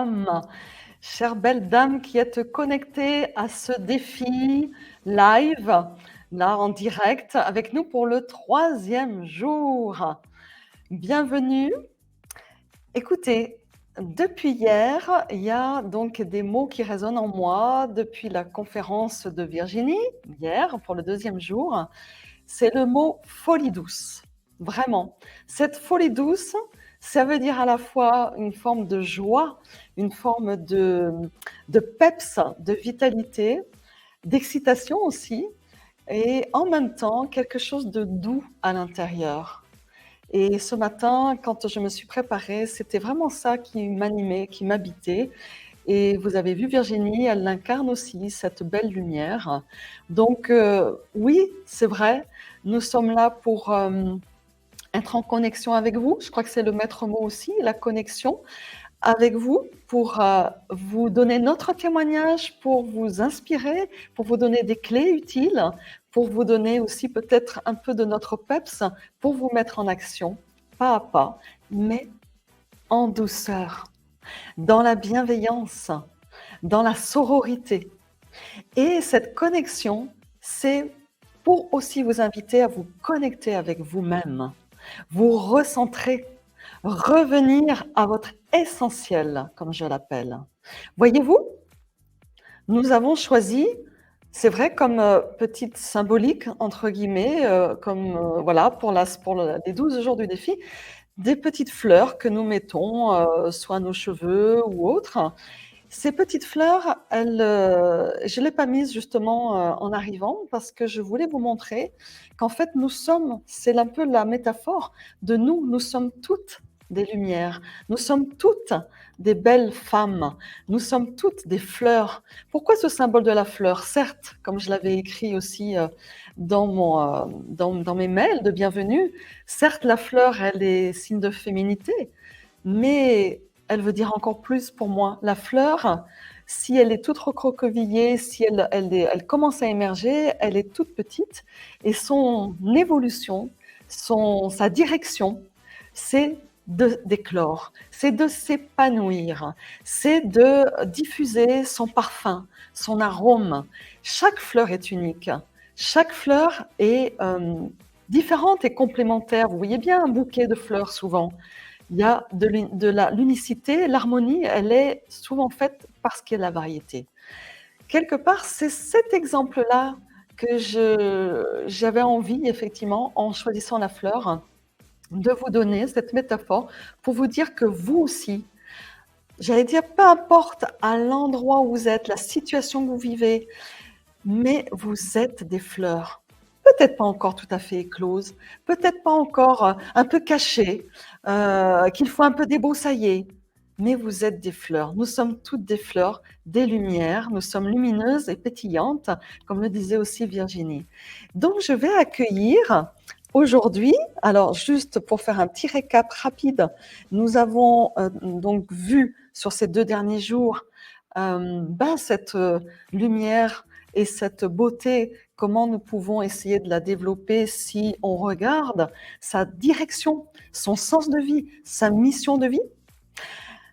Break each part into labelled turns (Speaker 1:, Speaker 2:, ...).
Speaker 1: dame, chère belle dame qui êtes connectée à ce défi live, là en direct, avec nous pour le 3e jour. Bienvenue. Écoutez, depuis hier, il y a donc des mots qui résonnent en moi depuis la conférence de Virginie, hier, pour le 2e jour. C'est le mot folie douce. Vraiment. Cette folie douce, ça veut dire à la fois une forme de joie, une forme de peps, de vitalité, d'excitation aussi, et en même temps quelque chose de doux à l'intérieur. Et ce matin, quand je me suis préparée, c'était vraiment ça qui m'animait, qui m'habitait. Et vous avez vu Virginie, elle incarne aussi cette belle lumière. Donc oui, c'est vrai, nous sommes là pour être en connexion avec vous. Je crois que c'est le maître mot aussi, la connexion avec vous, pour vous donner notre témoignage, pour vous inspirer, pour vous donner des clés utiles, pour vous donner aussi peut-être un peu de notre peps, pour vous mettre en action, pas à pas, mais en douceur, dans la bienveillance, dans la sororité. Et cette connexion, c'est pour aussi vous inviter à vous connecter avec vous-même, vous recentrer, revenir à votre essentiel, comme je l'appelle. Voyez-vous, nous avons choisi, c'est vrai, comme petite symbolique, entre guillemets, voilà, pour les 12 jours du défi, des petites fleurs que nous mettons, soit nos cheveux ou autres. Ces petites fleurs, je ne l'ai pas mise justement en arrivant parce que je voulais vous montrer qu'en fait c'est un peu la métaphore de nous sommes toutes des lumières, nous sommes toutes des belles femmes, nous sommes toutes des fleurs. Pourquoi ce symbole de la fleur? Certes, comme je l'avais écrit aussi dans mes mails de bienvenue, certes la fleur elle est signe de féminité, mais elle veut dire encore plus pour moi. La fleur, si elle est toute recroquevillée, si elle commence à émerger, elle est toute petite et son évolution, sa direction, c'est d'éclore, c'est de s'épanouir, c'est de diffuser son parfum, son arôme. Chaque fleur est unique, chaque fleur est différente et complémentaire. Vous voyez bien un bouquet de fleurs souvent. Il y a de l'unicité, l'harmonie, elle est souvent faite parce qu'il y a de la variété. Quelque part, c'est cet exemple-là que j'avais envie, effectivement, en choisissant la fleur, de vous donner cette métaphore pour vous dire que vous aussi, j'allais dire, peu importe à l'endroit où vous êtes, la situation que vous vivez, mais vous êtes des fleurs. Peut-être pas encore tout à fait écloses, peut-être pas encore un peu cachées, qu'il faut un peu débroussailler, mais vous êtes des fleurs. Nous sommes toutes des fleurs, des lumières, nous sommes lumineuses et pétillantes, comme le disait aussi Virginie. Donc je vais accueillir aujourd'hui, alors juste pour faire un petit récap rapide, nous avons donc vu sur ces 2 derniers jours cette lumière et cette beauté, comment nous pouvons essayer de la développer si on regarde sa direction, son sens de vie, sa mission de vie.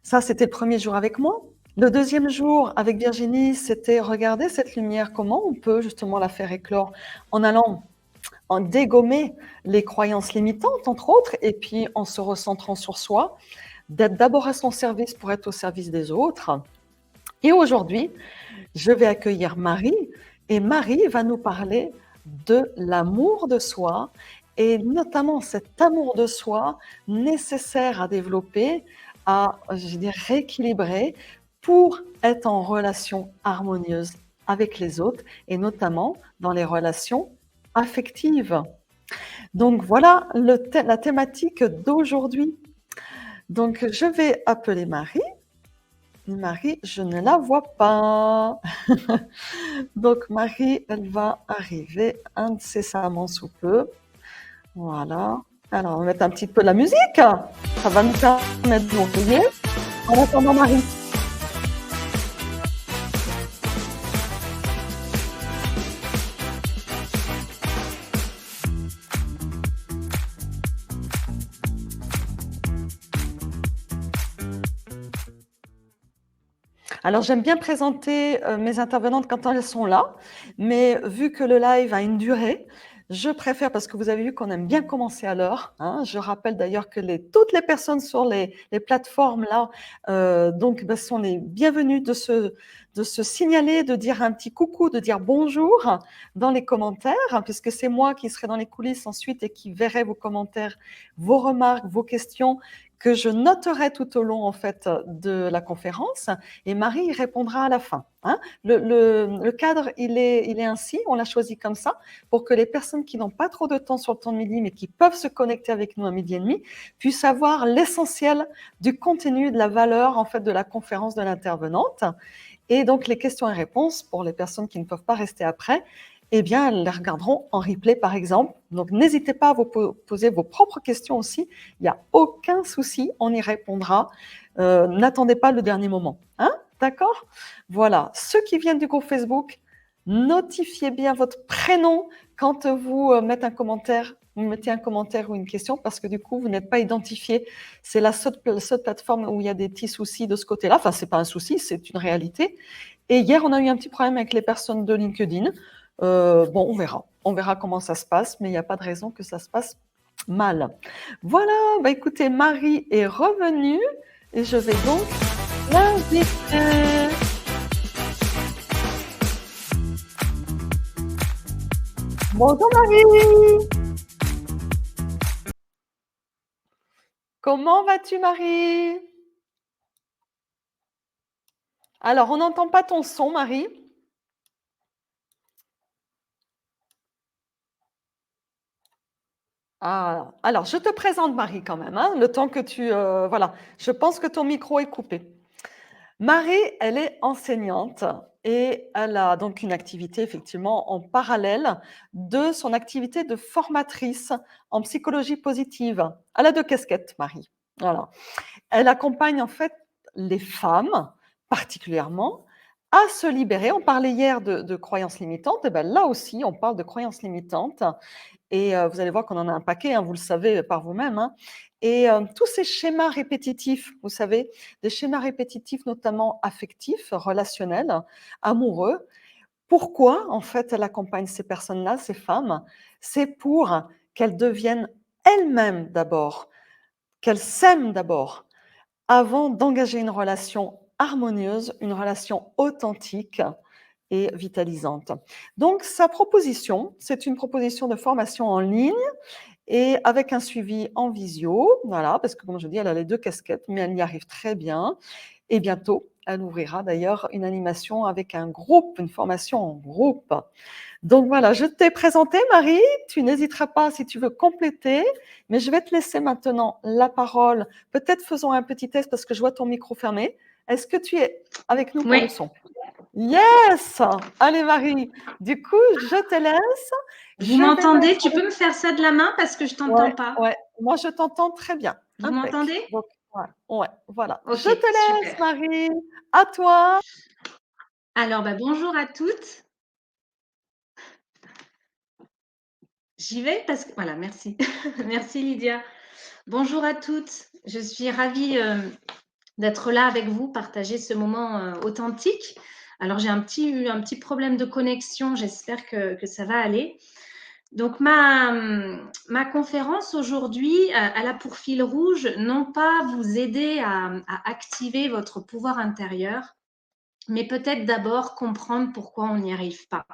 Speaker 1: Ça, c'était le 1er jour avec moi. Le 2e jour avec Virginie, c'était regarder cette lumière, comment on peut justement la faire éclore en allant en dégommer les croyances limitantes, entre autres, et puis en se recentrant sur soi, d'être d'abord à son service pour être au service des autres. Et aujourd'hui, je vais accueillir Marie, et Marie va nous parler de l'amour de soi, et notamment cet amour de soi nécessaire à développer, à, je dirais, rééquilibrer pour être en relation harmonieuse avec les autres, et notamment dans les relations affectives. Donc voilà la thématique d'aujourd'hui. Donc je vais appeler Marie. Marie, je ne la vois pas. Donc Marie, elle va arriver incessamment sous peu. Voilà. Alors, on va mettre un petit peu de la musique. Ça va nous permettre de nous réveiller. En attendant Marie. Alors, j'aime bien présenter mes intervenantes quand elles sont là, mais vu que le live a une durée, je préfère, parce que vous avez vu qu'on aime bien commencer à l'heure, hein, je rappelle d'ailleurs que toutes les personnes sur les plateformes là, donc, sont les bienvenues de se signaler, de dire un petit coucou, de dire bonjour dans les commentaires, hein, puisque c'est moi qui serai dans les coulisses ensuite et qui verrai vos commentaires, vos remarques, vos questions, que je noterai tout au long en fait de la conférence, et Marie y répondra à la fin. Hein. Le cadre, il est ainsi, on l'a choisi comme ça, pour que les personnes qui n'ont pas trop de temps sur le temps de midi, mais qui peuvent se connecter avec nous à midi et demi, puissent avoir l'essentiel du contenu, de la valeur en fait de la conférence de l'intervenante. Et donc les questions et réponses, pour les personnes qui ne peuvent pas rester après, eh bien, elles les regarderont en replay, par exemple. Donc, n'hésitez pas à vous poser vos propres questions aussi. Il n'y a aucun souci, on y répondra. N'attendez pas le dernier moment. Hein? D'accord? Voilà. Ceux qui viennent du groupe Facebook, notifiez bien votre prénom quand vous mettez un commentaire. Vous mettez un commentaire ou une question parce que du coup, vous n'êtes pas identifié. C'est la seule plateforme où il y a des petits soucis de ce côté-là. Enfin, ce n'est pas un souci, c'est une réalité. Et hier, on a eu un petit problème avec les personnes de LinkedIn. Bon, on verra comment ça se passe, mais il n'y a pas de raison que ça se passe mal. Voilà, écoutez, Marie est revenue et je vais donc l'inviter. Bonjour Marie. Comment vas-tu Marie? Alors, on n'entend pas ton son Marie. Ah, alors, je te présente Marie quand même, hein, le temps que tu... voilà, je pense que ton micro est coupé. Marie, elle est enseignante et elle a donc une activité effectivement en parallèle de son activité de formatrice en psychologie positive. Elle a deux casquettes, Marie. Voilà. Elle accompagne en fait les femmes particulièrement à se libérer. On parlait hier de croyances limitantes, et bien là aussi on parle de croyances limitantes. Et vous allez voir qu'on en a un paquet, hein, vous le savez par vous-même. Hein. Et tous ces schémas répétitifs, vous savez, des schémas répétitifs notamment affectifs, relationnels, amoureux. Pourquoi, en fait, elle accompagne ces personnes-là, ces femmes? C'est pour qu'elles deviennent elles-mêmes d'abord, qu'elles s'aiment d'abord, avant d'engager une relation harmonieuse, une relation authentique et vitalisante. Donc, sa proposition, c'est une proposition de formation en ligne et avec un suivi en visio, voilà, parce que comme je dis, elle a les deux casquettes, mais elle y arrive très bien. Et bientôt, elle ouvrira d'ailleurs une animation avec un groupe, une formation en groupe. Donc voilà, je t'ai présenté, Marie. Tu n'hésiteras pas si tu veux compléter, mais je vais te laisser maintenant la parole. Peut-être faisons un petit test parce que je vois ton micro fermé. Est-ce que tu es avec nous pour le son? Yes! Allez Marie, du coup, je te laisse.
Speaker 2: Vous m'entendez? Tu peux me faire ça de la main parce que je t'entends pas.
Speaker 1: Ouais, moi je t'entends très bien.
Speaker 2: Vous m'entendez?
Speaker 1: Donc, ouais, voilà.
Speaker 2: Ok,
Speaker 1: Je te laisse
Speaker 2: super.
Speaker 1: Marie. À toi.
Speaker 2: Alors, bonjour à toutes. J'y vais parce que... Voilà, merci. Merci Lydia. Bonjour à toutes. Je suis ravie d'être là avec vous, partager ce moment authentique. Alors, j'ai un petit problème de connexion. J'espère que ça va aller. Donc, ma conférence aujourd'hui, elle a pour fil rouge, non pas vous aider à activer votre pouvoir intérieur, mais peut-être d'abord comprendre pourquoi on n'y arrive pas.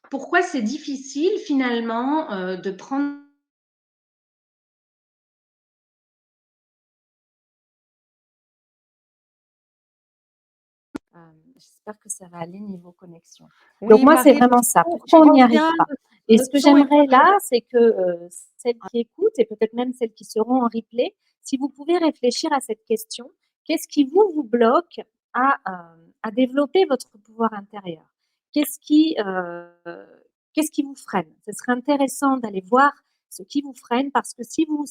Speaker 2: Pourquoi c'est difficile finalement de prendre... J'espère que ça va aller niveau connexion.
Speaker 1: Oui,
Speaker 2: Donc moi, c'est
Speaker 1: Marie,
Speaker 2: vraiment ça.
Speaker 1: tu
Speaker 2: Pourquoi on n'y arrive
Speaker 1: reviens,
Speaker 2: pas? Et
Speaker 1: le
Speaker 2: ce que
Speaker 1: son est pas
Speaker 2: j'aimerais
Speaker 1: très bien.
Speaker 2: là, c'est que celles qui écoutent et peut-être même celles qui seront en replay, si vous pouvez réfléchir à cette question, qu'est-ce qui vous bloque à développer votre pouvoir intérieur? Qu'est-ce qui vous freine? Ce serait intéressant d'aller voir ce qui vous freine parce que si vous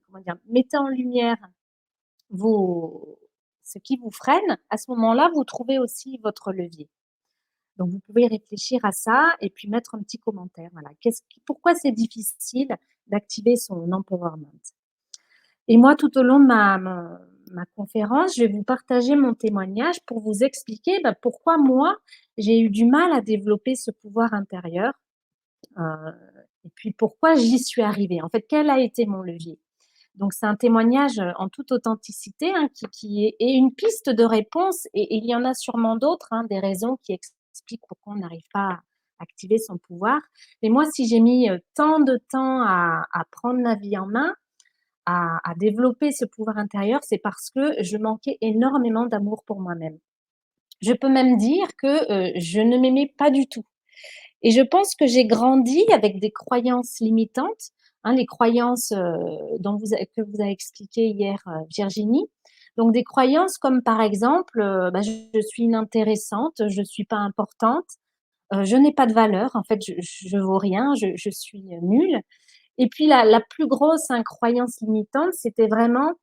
Speaker 2: comment dire, mettez en lumière ce qui vous freine, à ce moment-là, vous trouvez aussi votre levier. Donc, vous pouvez réfléchir à ça et puis mettre un petit commentaire. Voilà. Pourquoi c'est difficile d'activer son empowerment? Et moi, tout au long de
Speaker 3: ma conférence, je vais vous partager mon témoignage pour vous expliquer pourquoi moi, j'ai eu du mal à développer ce pouvoir intérieur et puis pourquoi j'y suis arrivée. En fait, quel a été mon levier? Donc c'est un témoignage en toute authenticité qui est une piste de réponse et il y en a sûrement d'autres, des raisons qui expliquent pourquoi on n'arrive pas à activer son pouvoir. Mais moi, si j'ai mis tant de temps à prendre ma vie en main, à développer ce pouvoir intérieur, c'est parce que je manquais énormément d'amour pour moi-même. Je peux même dire que je ne m'aimais pas du tout. Et je pense que j'ai grandi avec des croyances limitantes, les croyances que vous avez expliquées hier, Virginie. Donc des croyances comme par exemple, je suis inintéressante, je suis pas importante, je n'ai pas de valeur, en fait, je vaux rien, je suis nulle. Et puis la plus grosse, croyance limitante, c'était vraiment: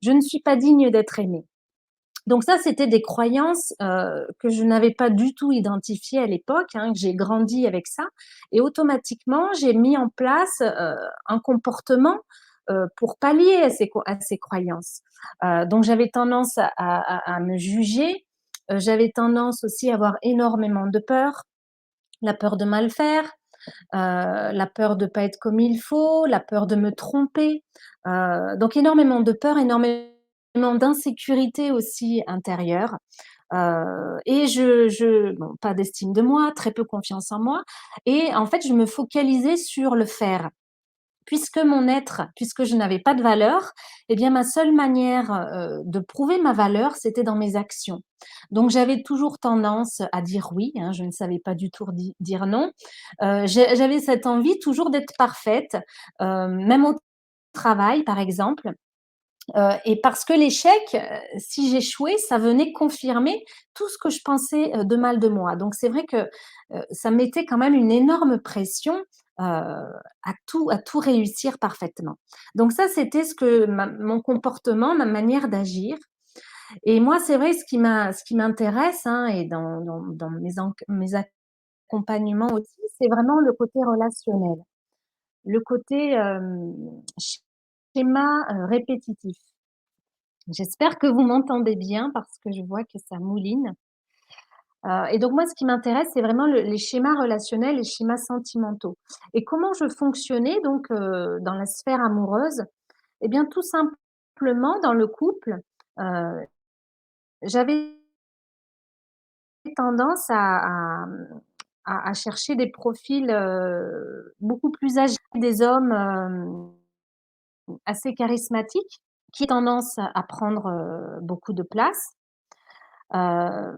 Speaker 3: «Je ne suis pas digne d'être aimée». Donc ça, c'était des croyances, que je n'avais pas du tout identifiées à l'époque, que j'ai grandi avec ça et automatiquement, j'ai mis en place, un comportement, pour pallier à ces croyances. Donc j'avais tendance à me juger, j'avais tendance aussi à avoir énormément de peur, la peur de mal faire, la peur de pas être comme il faut, la peur de me tromper, donc énormément de peur, énormément d'insécurité aussi intérieure, et bon, pas d'estime de moi, très peu confiance en moi et en fait, je me focalisais sur le faire. Puisque je n'avais pas de valeur, eh bien ma seule manière, de prouver ma valeur, c'était dans mes actions. Donc j'avais toujours tendance à dire oui, je ne savais pas du tout dire non. J'avais cette envie toujours d'être parfaite, même au travail par exemple, et parce que l'échec, si j'échouais, ça venait confirmer tout ce que je pensais, de mal de moi. Donc c'est vrai que, ça mettait quand même une énorme pression, à tout réussir parfaitement. Donc ça, c'était ce que mon comportement, ma manière d'agir et moi, c'est vrai ce qui m'intéresse, et dans mes accompagnements aussi, c'est vraiment le côté relationnel, le côté, schéma, répétitif. J'espère que vous m'entendez bien parce que je vois que ça mouline. Et donc moi, ce qui m'intéresse, c'est vraiment les schémas relationnels, les schémas sentimentaux. Et comment je fonctionnais donc, dans la sphère amoureuse? Eh bien, tout simplement dans le couple, heu, j'avais tendance à chercher des profils, beaucoup plus âgés, des hommes, assez charismatiques, qui ont tendance à prendre, beaucoup de place. Heu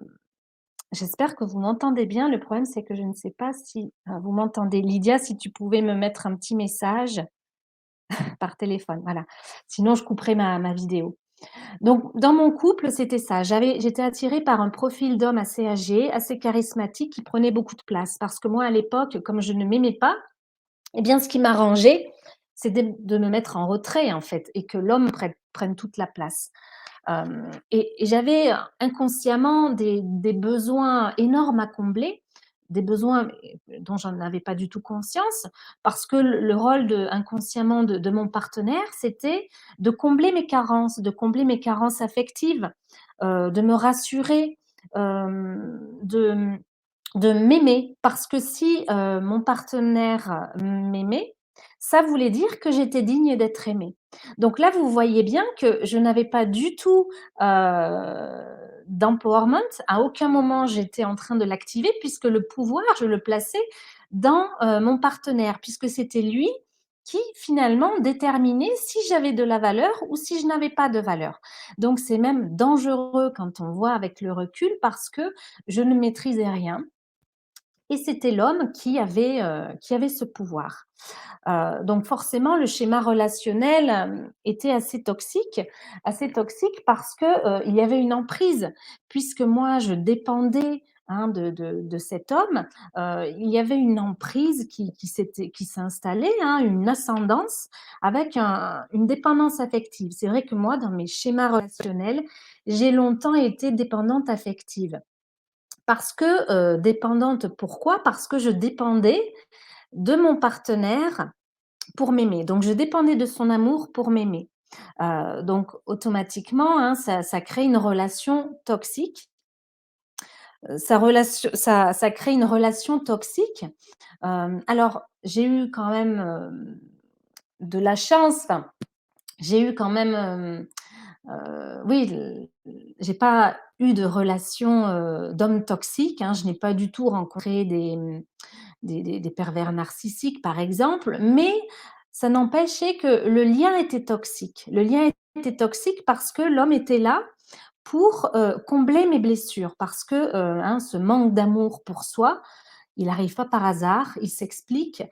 Speaker 3: J'espère que vous m'entendez bien. Le problème, c'est que je ne sais pas si, vous m'entendez. Lydia, si tu pouvais me mettre un petit message par téléphone, voilà. Sinon, je couperai ma vidéo. Donc dans mon couple, c'était ça. J'étais attirée par un profil d'homme assez âgé, assez charismatique, qui prenait beaucoup de place. Parce que moi, à l'époque, comme je ne m'aimais pas, eh bien, ce qui m'arrangeait, c'est de me mettre en retrait, en fait, et que l'homme prenne toute la place. Et j'avais inconsciemment des besoins énormes à combler, des besoins dont j'en avais pas du tout conscience, parce que le rôle inconsciemment de mon partenaire, c'était de combler mes carences affectives, de me rassurer, de m'aimer. Parce que si mon partenaire m'aimait, ça voulait dire que j'étais digne d'être aimée. Donc là, vous voyez bien que je n'avais pas du tout, d'empowerment. À aucun moment, j'étais en train de l'activer puisque le pouvoir, je le plaçais dans, mon partenaire, puisque c'était lui qui, finalement, déterminait si j'avais de la valeur ou si je n'avais pas de valeur. Donc c'est même dangereux quand on voit avec le recul parce que je ne maîtrisais rien et c'était l'homme qui avait ce pouvoir. Donc forcément, le schéma relationnel, était assez toxique parce que, il y avait une emprise. Puisque moi, je dépendais, de cet homme, il y avait une emprise qui s'installait, une ascendance avec une dépendance affective. C'est vrai que moi, dans mes schémas relationnels, j'ai longtemps été dépendante affective. Parce que, dépendante, pourquoi? Parce que je dépendais de mon partenaire pour m'aimer. Donc je dépendais de son amour pour m'aimer. Donc automatiquement, hein, ça crée une relation toxique. Ça crée une relation toxique. Alors j'ai eu quand même, de la chance, enfin, j'ai eu quand même, oui, j'ai pas eu de relation, d'hommes toxiques, hein. Je n'ai pas du tout rencontré des pervers narcissiques, par exemple, mais ça n'empêchait que le lien était toxique. Le lien était toxique parce que l'homme était là pour, combler mes blessures, parce que, hein, ce manque d'amour pour soi, il n'arrive pas par hasard, il s'explique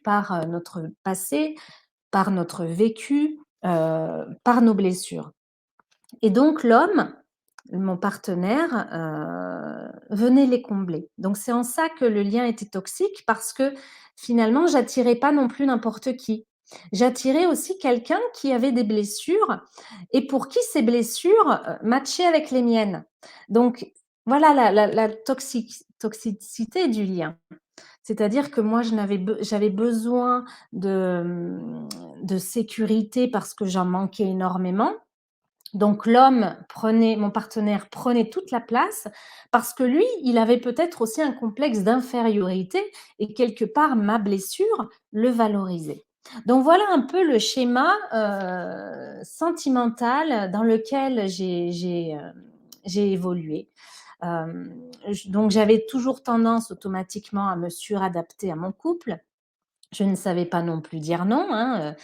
Speaker 3: par, notre passé, par notre vécu, par nos blessures. Et donc l'homme, mon partenaire, venait les combler. Donc c'est en ça que le lien était toxique parce que finalement, j'attirais pas non plus n'importe qui. J'attirais aussi quelqu'un qui avait des blessures et pour qui ces blessures, matchaient avec les miennes. Donc voilà la toxicité du lien. C'est-à-dire que moi j'avais besoin de sécurité parce que j'en manquais énormément. Donc mon partenaire prenait toute la place parce que lui, il avait peut-être aussi un complexe d'infériorité et quelque part ma blessure le valorisait. Donc voilà un peu le schéma, sentimental dans lequel j'ai évolué. Donc j'avais toujours tendance automatiquement à me suradapter à mon couple. Je ne savais pas non plus dire non, hein,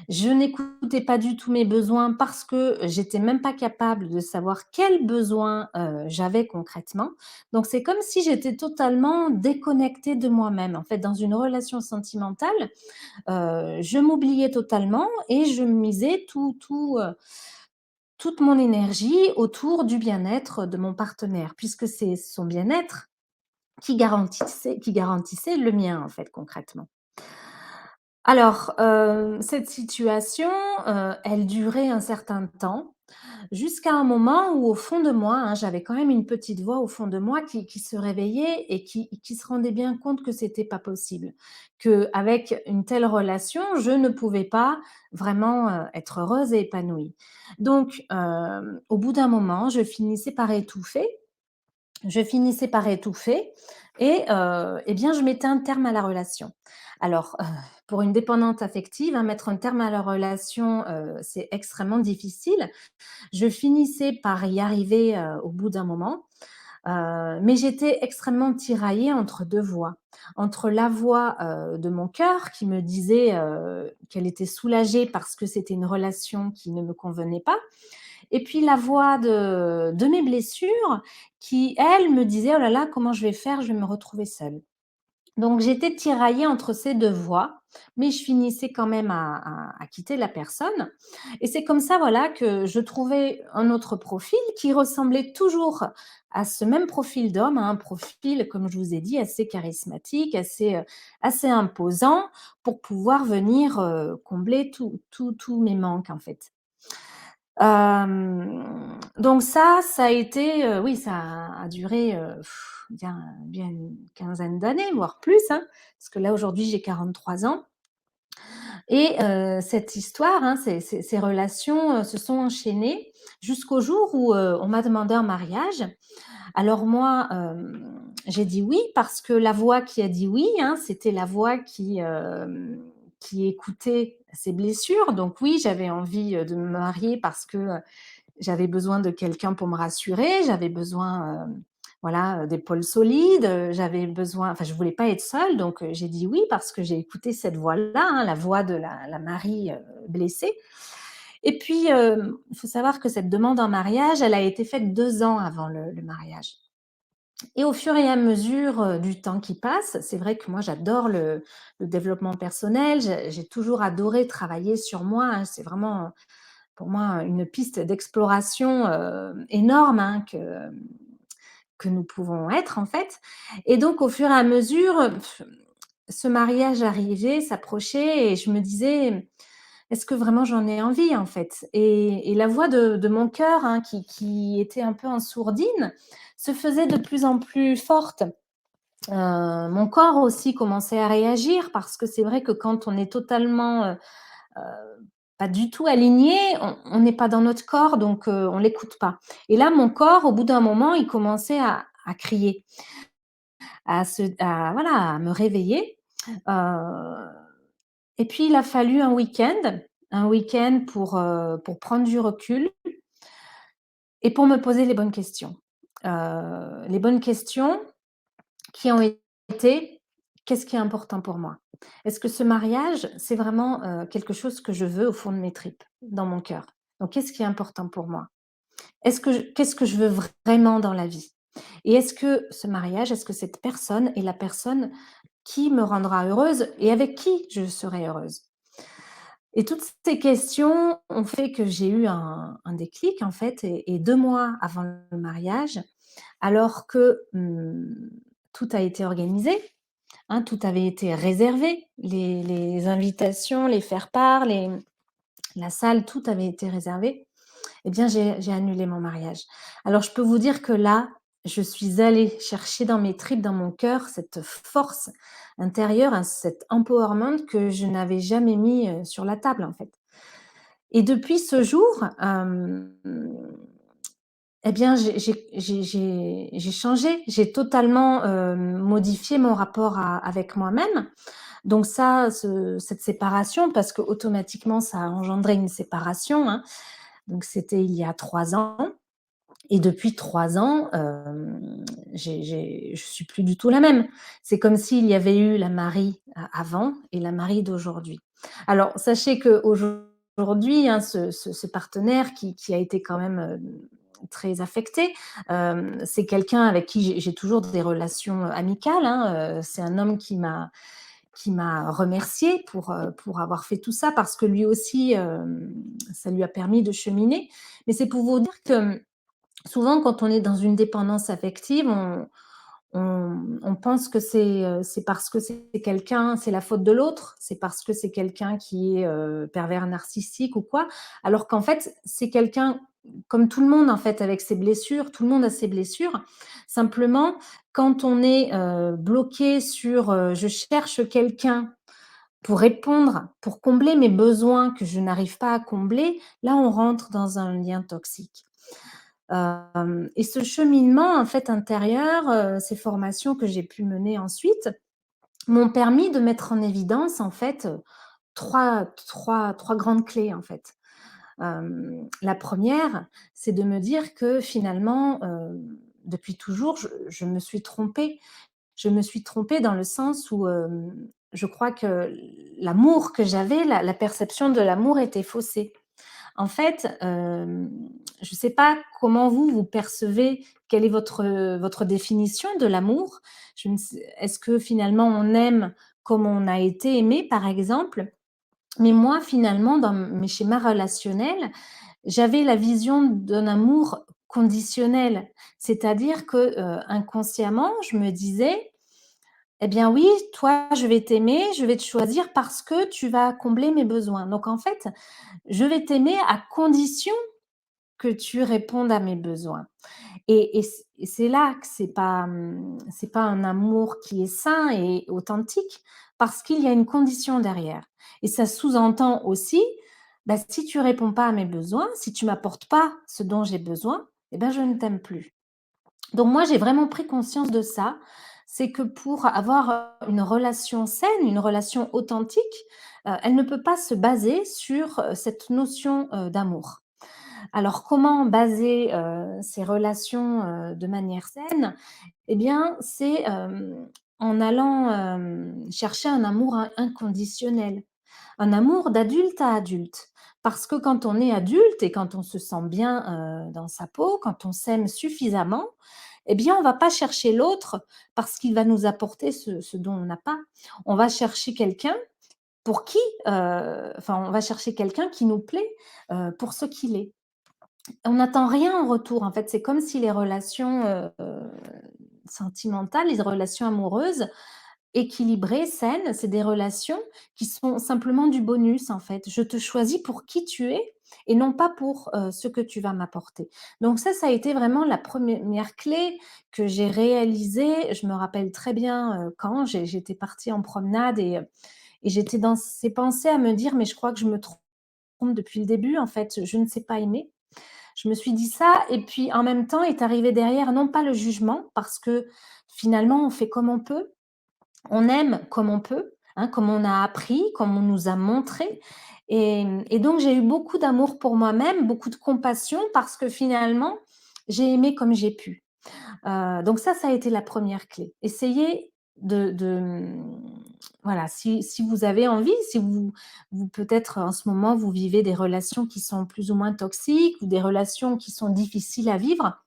Speaker 3: je n'écoutais pas du tout mes besoins parce que j'étais même pas capable de savoir quels besoins, j'avais concrètement. Donc c'est comme si j'étais totalement déconnectée de moi-même. En fait, dans une relation sentimentale, je m'oubliais totalement et je misais toute mon énergie autour du bien-être de mon partenaire, puisque c'est son bien-être qui garantissait le mien, en fait, concrètement. Alors, cette situation, elle durait un certain temps, jusqu'à un moment où au fond de moi, hein, j'avais quand même une petite voix au fond de moi qui se réveillait et qui se rendait bien compte que c'était pas possible. Qu'avec une telle relation, je ne pouvais pas vraiment, être heureuse et épanouie. Donc, au bout d'un moment, je finissais par étouffer et bien, je mettais un terme à la relation. Alors, pour une dépendante affective, hein, mettre un terme à la relation, c'est extrêmement difficile. Je finissais par y arriver, au bout d'un moment, mais j'étais extrêmement tiraillée entre 2 voix. Entre la voix, de mon cœur qui me disait, qu'elle était soulagée parce que c'était une relation qui ne me convenait pas et puis la voix de mes blessures qui, elle, me disait: «Oh là là, comment je vais faire? Je vais me retrouver seule». Donc j'étais tiraillée entre ces 2 voix, mais je finissais quand même à quitter la personne et c'est comme ça, voilà, que je trouvais un autre profil qui ressemblait toujours à ce même profil d'homme, hein, un profil, comme je vous ai dit, assez charismatique, assez imposant pour pouvoir venir, combler tous mes manques, en fait. Donc ça a été, oui, ça a duré, bien une quinzaine d'années, voire plus, hein, parce que là, aujourd'hui, j'ai 43 ans et cette histoire, hein, ces relations, se sont enchaînées jusqu'au jour où, on m'a demandé en mariage. Alors moi, j'ai dit oui parce que la voix qui a dit oui, hein, c'était la voix qui écoutait ses blessures. Donc oui, j'avais envie, de me marier parce que, j'avais besoin de quelqu'un pour me rassurer, j'avais besoin, voilà, d'épaules solides, j'avais besoin enfin, je voulais pas être seule donc j'ai dit oui parce que j'ai écouté cette voix-là, hein, la voix de la Marie, blessée et puis, il faut savoir que cette demande en mariage, elle a été faite 2 ans avant le mariage et au fur et à mesure, du temps qui passe, c'est vrai que moi j'adore le développement personnel, j'ai toujours adoré travailler sur moi, hein. C'est vraiment, pour moi, une piste d'exploration, énorme, hein, que nous pouvons être, en fait et donc au fur et à mesure, ce mariage arrivait, s'approchait et je me disais: «Est-ce que vraiment j'en ai envie, en fait?» Et la voix de mon cœur, hein, qui était un peu en sourdine, se faisait de plus en plus forte. Mon corps aussi commençait à réagir parce que c'est vrai que quand on est totalement, pas du tout aligné, on n'est pas dans notre corps, donc on l'écoute pas. Et là, mon corps, au bout d'un moment, il commençait à crier, voilà, à me réveiller. Heu et puis il a fallu un week-end pour prendre du recul et pour me poser les bonnes questions. Les bonnes questions qui ont été: «Qu'est-ce qui est important pour moi? Est-ce que ce mariage, c'est vraiment, quelque chose que je veux au fond de mes tripes, dans mon cœur? Donc qu'est-ce qui est important pour moi? Qu'est-ce que je veux vraiment dans la vie? Et est-ce que ce mariage, est-ce que cette personne est la personne qui me rendra heureuse et avec qui je serai heureuse?» Et toutes ces questions ont fait que j'ai eu un déclic en fait et 2 mois avant le mariage, alors que, tout a été organisé, hein, tout avait été réservé, les invitations, les faire-part, la salle, tout avait été réservé. Eh bien, j'ai annulé mon mariage. Alors je peux vous dire que là, je suis allée chercher dans mes tripes, dans mon cœur, cette force intérieure, hein, cet empowerment que je n'avais jamais mis, sur la table, en fait. Et depuis ce jour, eh bien, j'ai changé, j'ai totalement, modifié mon rapport avec moi-même. Donc ça, cette séparation, parce qu'automatiquement, ça a engendré une séparation, hein. Donc c'était il y a 3 ans et depuis 3 ans, je suis plus du tout la même. C'est comme s'il y avait eu la Marie avant et la Marie d'aujourd'hui. Alors sachez qu'aujourd'hui, hein, ce partenaire qui a été quand même, très affecté, c'est quelqu'un avec qui j'ai toujours des relations amicales, hein, c'est un homme qui m'a remerciée pour avoir fait tout ça parce que lui aussi, ça lui a permis de cheminer. Mais c'est pour vous dire que souvent quand on est dans une dépendance affective, on pense que c'est parce que c'est quelqu'un, c'est la faute de l'autre, c'est parce que c'est quelqu'un qui est, pervers narcissique ou quoi. Alors qu'en fait, c'est quelqu'un comme tout le monde en fait avec ses blessures, tout le monde a ses blessures. Simplement, quand on est, bloqué sur, je cherche quelqu'un pour répondre, pour combler mes besoins que je n'arrive pas à combler, là on rentre dans un lien toxique. Et ce cheminement en fait intérieur, ces formations que j'ai pu mener ensuite, m'ont permis de mettre en évidence en fait, 3 grandes clés en fait. La première, c'est de me dire que finalement, depuis toujours, je me suis trompée. Je me suis trompée dans le sens où, je crois que l'amour que j'avais, la perception de l'amour était faussée. En fait, je ne sais pas comment vous percevez, quelle est votre définition de l'amour? Je ne sais Est-ce que finalement on aime comme on a été aimé, par exemple? Mais moi, finalement, dans mes schémas relationnels, j'avais la vision d'un amour conditionnel. C'est-à-dire que, inconsciemment, je me disais: «Eh bien oui, toi, je vais t'aimer, je vais te choisir parce que tu vas combler mes besoins». Donc en fait, je vais t'aimer à condition que tu répondes à mes besoins. Et c'est là que c'est pas un amour qui est sain et authentique, parce qu'il y a une condition derrière. Et ça sous-entend aussi, bah, si tu réponds pas à mes besoins, si tu m'apportes pas ce dont j'ai besoin, eh ben, je ne t'aime plus. Donc moi, j'ai vraiment pris conscience de ça. C'est que pour avoir, une relation saine, une relation authentique, elle ne peut pas se baser sur, cette notion, d'amour. Alors comment baser, ces relations, de manière saine? Eh bien, c'est, en allant, chercher un amour inconditionnel, un amour d'adulte à adulte. Parce que quand on est adulte et quand on se sent bien, dans sa peau, quand on s'aime suffisamment, eh bien, on va pas chercher l'autre parce qu'il va nous apporter ce dont on n'a pas. On va chercher quelqu'un pour qui, on va chercher quelqu'un qui nous plaît, pour ce qu'il est. On n'attend rien en retour, en fait. C'est comme si les relations, sentimentales, les relations amoureuses équilibrées, saines, c'est des relations qui sont simplement du bonus, en fait. Je te choisis pour qui tu es et non pas pour, ce que tu vas m'apporter. Donc ça a été vraiment la première clé que j'ai réalisée. Je me rappelle très bien, quand j'étais partie en promenade et j'étais dans ces pensées à me dire: «Mais je crois que je me trompe compte depuis le début, en fait, je ne sais pas aimer. Je me suis dit ça et puis en même temps est arrivé derrière, non pas le jugement, parce que finalement on fait comme on peut, on aime comme on peut, hein, comme on a appris, comme on nous a montré et donc j'ai eu beaucoup d'amour pour moi-même, beaucoup de compassion parce que finalement, j'ai aimé comme j'ai pu. Donc ça a été la première clé. Essayez voilà, si vous avez envie, si vous peut-être en ce moment, vous vivez des relations qui sont plus ou moins toxiques ou des relations qui sont difficiles à vivre,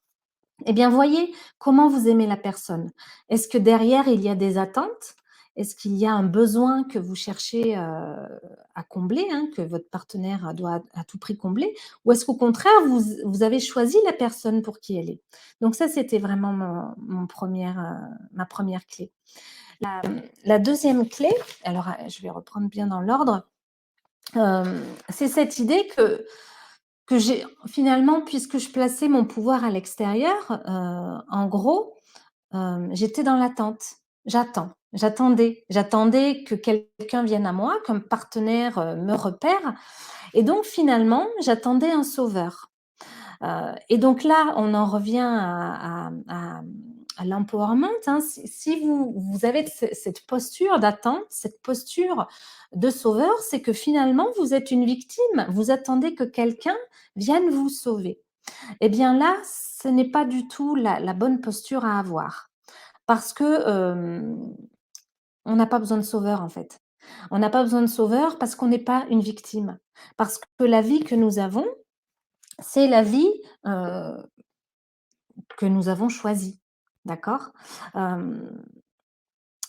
Speaker 3: eh bien, voyez comment vous aimez la personne. Est-ce que derrière, il y a des attentes? Est-ce qu'il y a un besoin que vous cherchez, à combler, hein, que votre partenaire doit à tout prix combler? Ou est-ce qu'au contraire, vous avez choisi la personne pour qui elle est? Donc ça, c'était vraiment ma première clé. La 2e clé, alors, je vais reprendre bien dans l'ordre, c'est cette idée que j'ai finalement, puisque je plaçais mon pouvoir à l'extérieur, en gros, j'étais dans l'attente. J'attendais que quelqu'un vienne à moi, qu'un partenaire, me repère et donc finalement, j'attendais un sauveur. Et donc là, on en revient à l'empowerment, hein. Si vous avez cette posture d'attente, cette posture de sauveur, c'est que finalement, vous êtes une victime. Vous attendez que quelqu'un vienne vous sauver. Eh bien là, ce n'est pas du tout la bonne posture à avoir parce que, on n'a pas besoin de sauveur, en fait. On n'a pas besoin de sauveur parce qu'on n'est pas une victime. Parce que la vie que nous avons, c'est la vie, que nous avons choisie. D'accord? Hem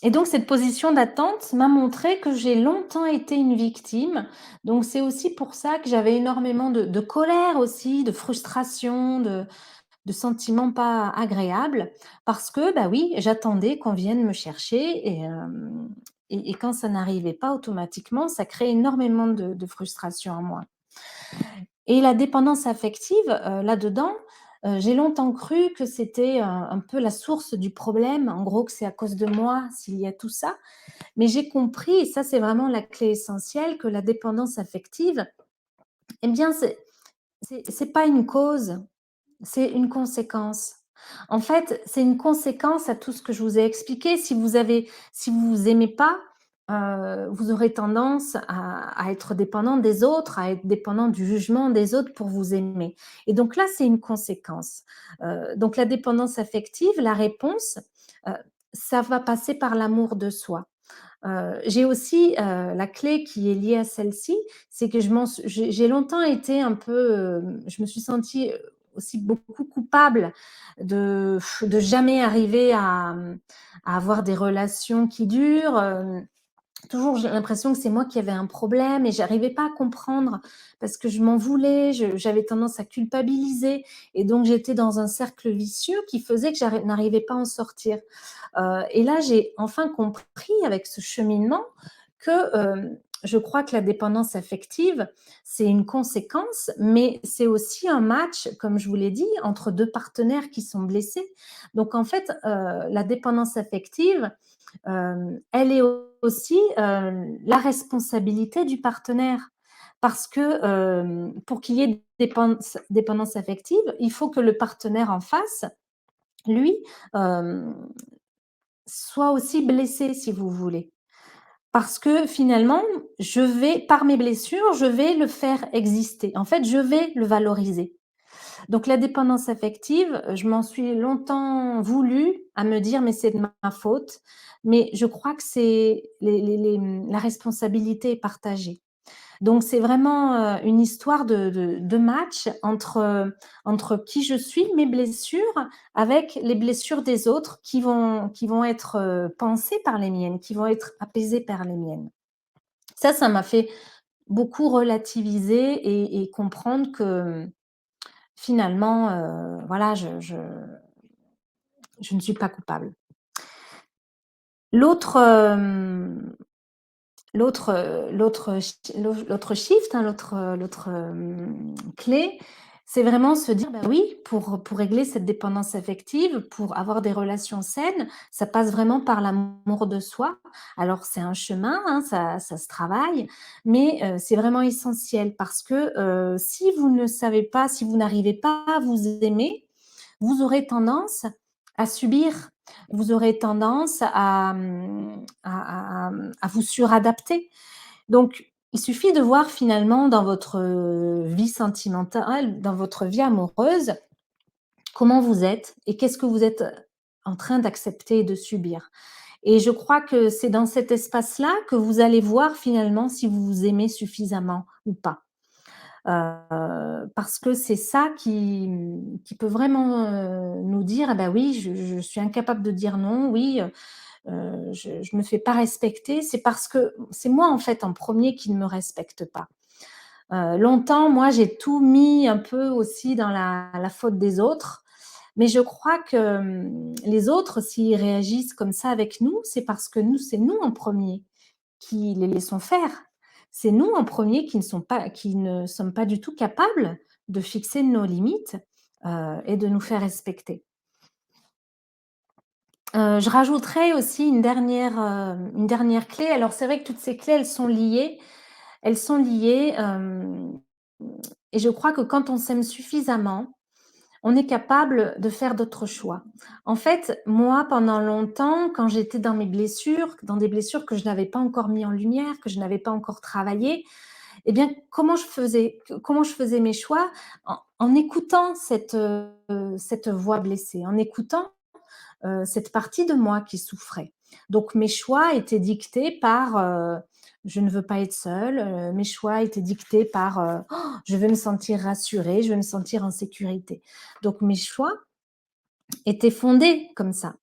Speaker 3: Et donc cette position d'attente m'a montré que j'ai longtemps été une victime. Donc c'est aussi pour ça que j'avais énormément de colère aussi, de frustration, de sentiments pas agréables parce que, bah oui, j'attendais qu'on vienne me chercher et quand ça n'arrivait pas automatiquement, ça crée énormément de frustration en moi. Et la dépendance affective, là-dedans, j'ai longtemps cru que c'était un peu la source du problème, en gros que c'est à cause de moi s'il y a tout ça. Mais j'ai compris, et ça c'est vraiment la clé essentielle, que la dépendance affective, eh bien c'est pas une cause, c'est une conséquence. En fait, c'est une conséquence à tout ce que je vous ai expliqué. Si vous vous aimez pas, vous aurez tendance à être dépendant des autres, à être dépendant du jugement des autres pour vous aimer. Et donc là, c'est une conséquence. Donc la dépendance affective, la réponse, heu, ça va passer par l'amour de soi. J'ai aussi, la clé qui est liée à celle-ci, c'est que j'ai longtemps été un peu, je me suis sentie, aussi beaucoup coupable de jamais arriver à avoir des relations qui durent, toujours j'ai l'impression que c'est moi qui avais un problème et j'arrivais pas à comprendre parce que je m'en voulais, j'avais tendance à culpabiliser et donc j'étais dans un cercle vicieux qui faisait que n'arrivais pas à en sortir. Et là, j'ai enfin compris avec ce cheminement que, je crois que la dépendance affective, c'est une conséquence, mais c'est aussi un match, comme je vous l'ai dit, entre 2 partenaires qui sont blessés. Donc en fait, la dépendance affective, elle est aussi, la responsabilité du partenaire. Parce que, pour qu'il y ait dépendance affective, il faut que le partenaire en face, lui, hem, soit aussi blessé, si vous voulez. Parce que finalement, par mes blessures, je vais le faire exister. En fait, je vais le valoriser. Donc la dépendance affective, je m'en suis longtemps voulu à me dire: «Mais c'est de ma faute». Mais je crois que c'est la responsabilité est partagée. Donc c'est vraiment, une histoire de match entre qui je suis, mes blessures, avec les blessures des autres qui vont être, pansées par les miennes, qui vont être apaisées par les miennes. Ça m'a fait beaucoup relativiser et comprendre que, finalement, voilà, je ne suis pas coupable. L'autre, l'autre shift, hein, clé, c'est vraiment se dire, bah oui, pour régler cette dépendance affective, pour avoir des relations saines, ça passe vraiment par l'amour de soi. Alors c'est un chemin, hein, ça se travaille, mais c'est vraiment essentiel parce que si vous ne savez pas, si vous n'arrivez pas à vous aimer, vous aurez tendance à subir, vous aurez tendance à vous suradapter. Donc, il suffit de voir finalement dans votre vie sentimentale, dans votre vie amoureuse, comment vous êtes et qu'est-ce que vous êtes en train d'accepter et de subir. Et je crois que c'est dans cet espace-là que vous allez voir finalement si vous vous aimez suffisamment ou pas. Parce que c'est ça qui peut vraiment nous dire, ah ben oui, je suis incapable de dire non, oui, je me fais pas respecter, c'est parce que c'est moi en fait en premier qui ne me respecte pas. Longtemps, moi, j'ai tout mis un peu aussi dans la faute des autres, mais je crois que les autres, s'ils réagissent comme ça avec nous, c'est parce que nous, c'est nous en premier qui les laissons faire. C'est nous en premier qui ne sommes pas du tout capables de fixer nos limites et de nous faire respecter. Je rajouterais aussi une dernière clé. Alors c'est vrai que toutes ces clés, elles sont liées, et je crois que quand on s'aime suffisamment, on est capable de faire d'autres choix. En fait, moi, pendant longtemps, quand j'étais dans des blessures que je n'avais pas encore mis en lumière, que je n'avais pas encore travaillées, eh bien, comment je faisais mes choix? En écoutant cette voix blessée, en écoutant cette partie de moi qui souffrait. Donc mes choix étaient dictés par je ne veux pas être seule, mes choix étaient dictés par oh, je veux me sentir rassurée, je veux me sentir en sécurité. Donc mes choix étaient fondés comme ça.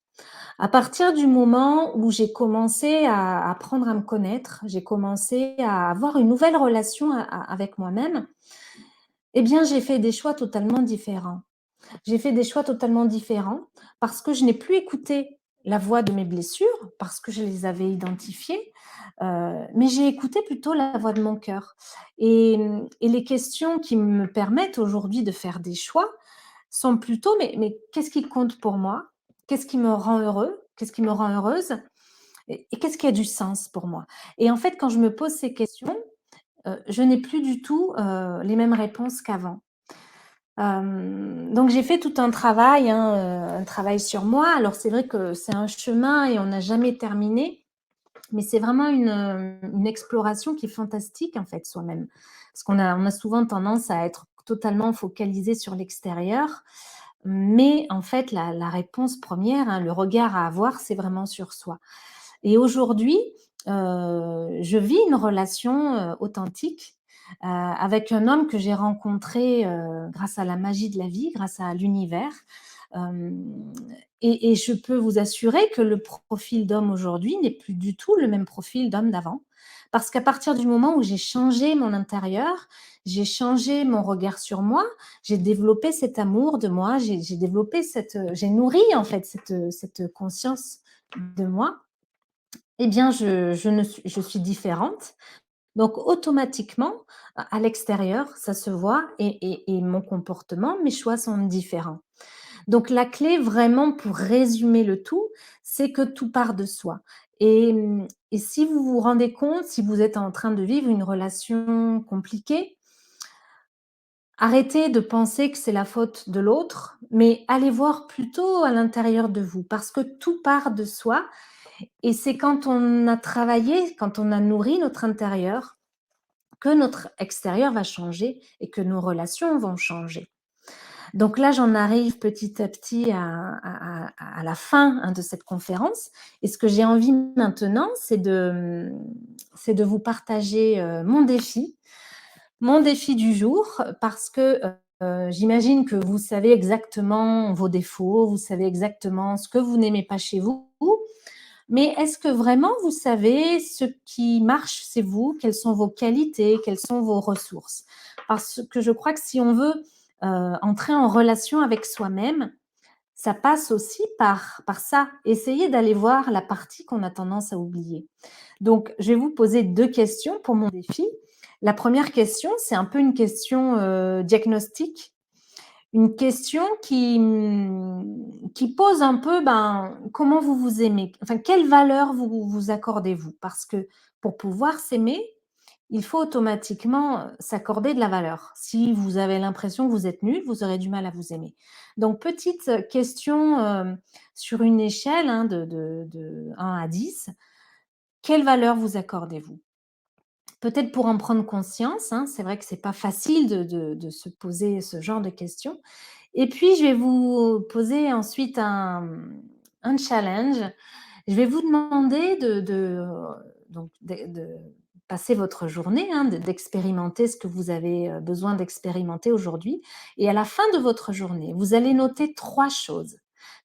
Speaker 3: À partir du moment où j'ai commencé à apprendre à me connaître, j'ai commencé à avoir une nouvelle relation avec moi-même, eh bien j'ai fait des choix totalement différents. J'ai fait des choix totalement différents parce que je n'ai plus écouté la voix de mes blessures, parce que je les avais identifiées, mais j'ai écouté plutôt la voix de mon cœur. Et les questions qui me permettent aujourd'hui de faire des choix sont plutôt: «Mais qu'est-ce qui compte pour moi? Qu'est-ce qui me rend heureux? Qu'est-ce qui me rend heureuse? Et qu'est-ce qui a du sens pour moi?» Et en fait, quand je me pose ces questions, je n'ai plus du tout, les mêmes réponses qu'avant. Donc j'ai fait tout un travail, hein, un travail sur moi. Alors c'est vrai que c'est un chemin et on n'a jamais terminé, mais c'est vraiment une exploration qui est fantastique en fait soi-même. Parce on a souvent tendance à être totalement focalisé sur l'extérieur, mais en fait la réponse première, hein, le regard à avoir, c'est vraiment sur soi. Et aujourd'hui, je vis une relation, authentique, avec un homme que j'ai rencontré, grâce à la magie de la vie, grâce à l'univers. Hem et je peux vous assurer que le profil d'homme aujourd'hui n'est plus du tout le même profil d'homme d'avant. Parce qu'à partir du moment où j'ai changé mon intérieur, j'ai changé mon regard sur moi, j'ai développé cet amour de moi, j'ai développé j'ai nourri en fait cette conscience de moi, eh bien, je suis différente. Donc, automatiquement, à l'extérieur, ça se voit et mon comportement, mes choix sont différents. Donc, la clé vraiment pour résumer le tout, c'est que tout part de soi. Et si vous vous rendez compte, si vous êtes en train de vivre une relation compliquée, arrêtez de penser que c'est la faute de l'autre, mais allez voir plutôt à l'intérieur de vous parce que tout part de soi et c'est quand on a travaillé, quand on a nourri notre intérieur, que notre extérieur va changer et que nos relations vont changer. Donc là, j'en arrive petit à petit à la fin, hein, de cette conférence et ce que j'ai envie maintenant, c'est de vous partager, mon défi du jour parce que, j'imagine que vous savez exactement vos défauts, vous savez exactement ce que vous n'aimez pas chez vous. Mais est-ce que vraiment vous savez ce qui marche chez vous? Quelles sont vos qualités? Quelles sont vos ressources? Parce que je crois que si on veut, entrer en relation avec soi-même, ça passe aussi par ça. Essayez d'aller voir la partie qu'on a tendance à oublier. Donc, je vais vous poser 2 questions pour mon défi. La première question, c'est un peu une question, diagnostic. une question qui pose un peu, comment vous vous aimez? Enfin, quelle valeur vous accordez-vous? Parce que pour pouvoir s'aimer, il faut automatiquement s'accorder de la valeur. Si vous avez l'impression que vous êtes nul, vous aurez du mal à vous aimer. Donc, petite question sur une échelle de 1 à 10, quelle valeur vous accordez-vous? Peut-être pour en prendre conscience, c'est vrai que c'est pas facile de se poser ce genre de questions. Et puis, je vais vous poser ensuite un challenge. Je vais vous demander donc de passer votre journée, d'expérimenter ce que vous avez besoin d'expérimenter aujourd'hui. Et à la fin de votre journée, vous allez noter 3 choses.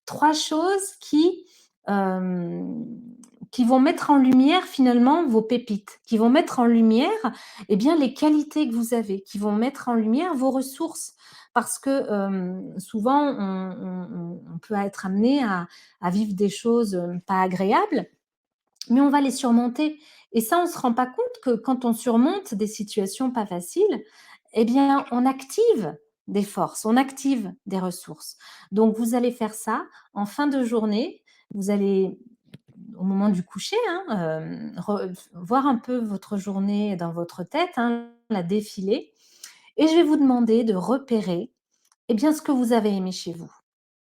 Speaker 3: 3 choses qui vont mettre en lumière finalement vos pépites, qui vont mettre en lumière, eh bien, les qualités que vous avez, qui vont mettre en lumière vos ressources. Parce que souvent, on peut être amené à vivre des choses pas agréables, mais on va les surmonter. Et ça, on ne se rend pas compte que quand on surmonte des situations pas faciles, eh bien, on active des forces, on active des ressources. Donc, vous allez faire ça en fin de journée. Vous allez, au moment du coucher, voir un peu votre journée dans votre tête, la défiler. Et je vais vous demander de repérer ce que vous avez aimé chez vous.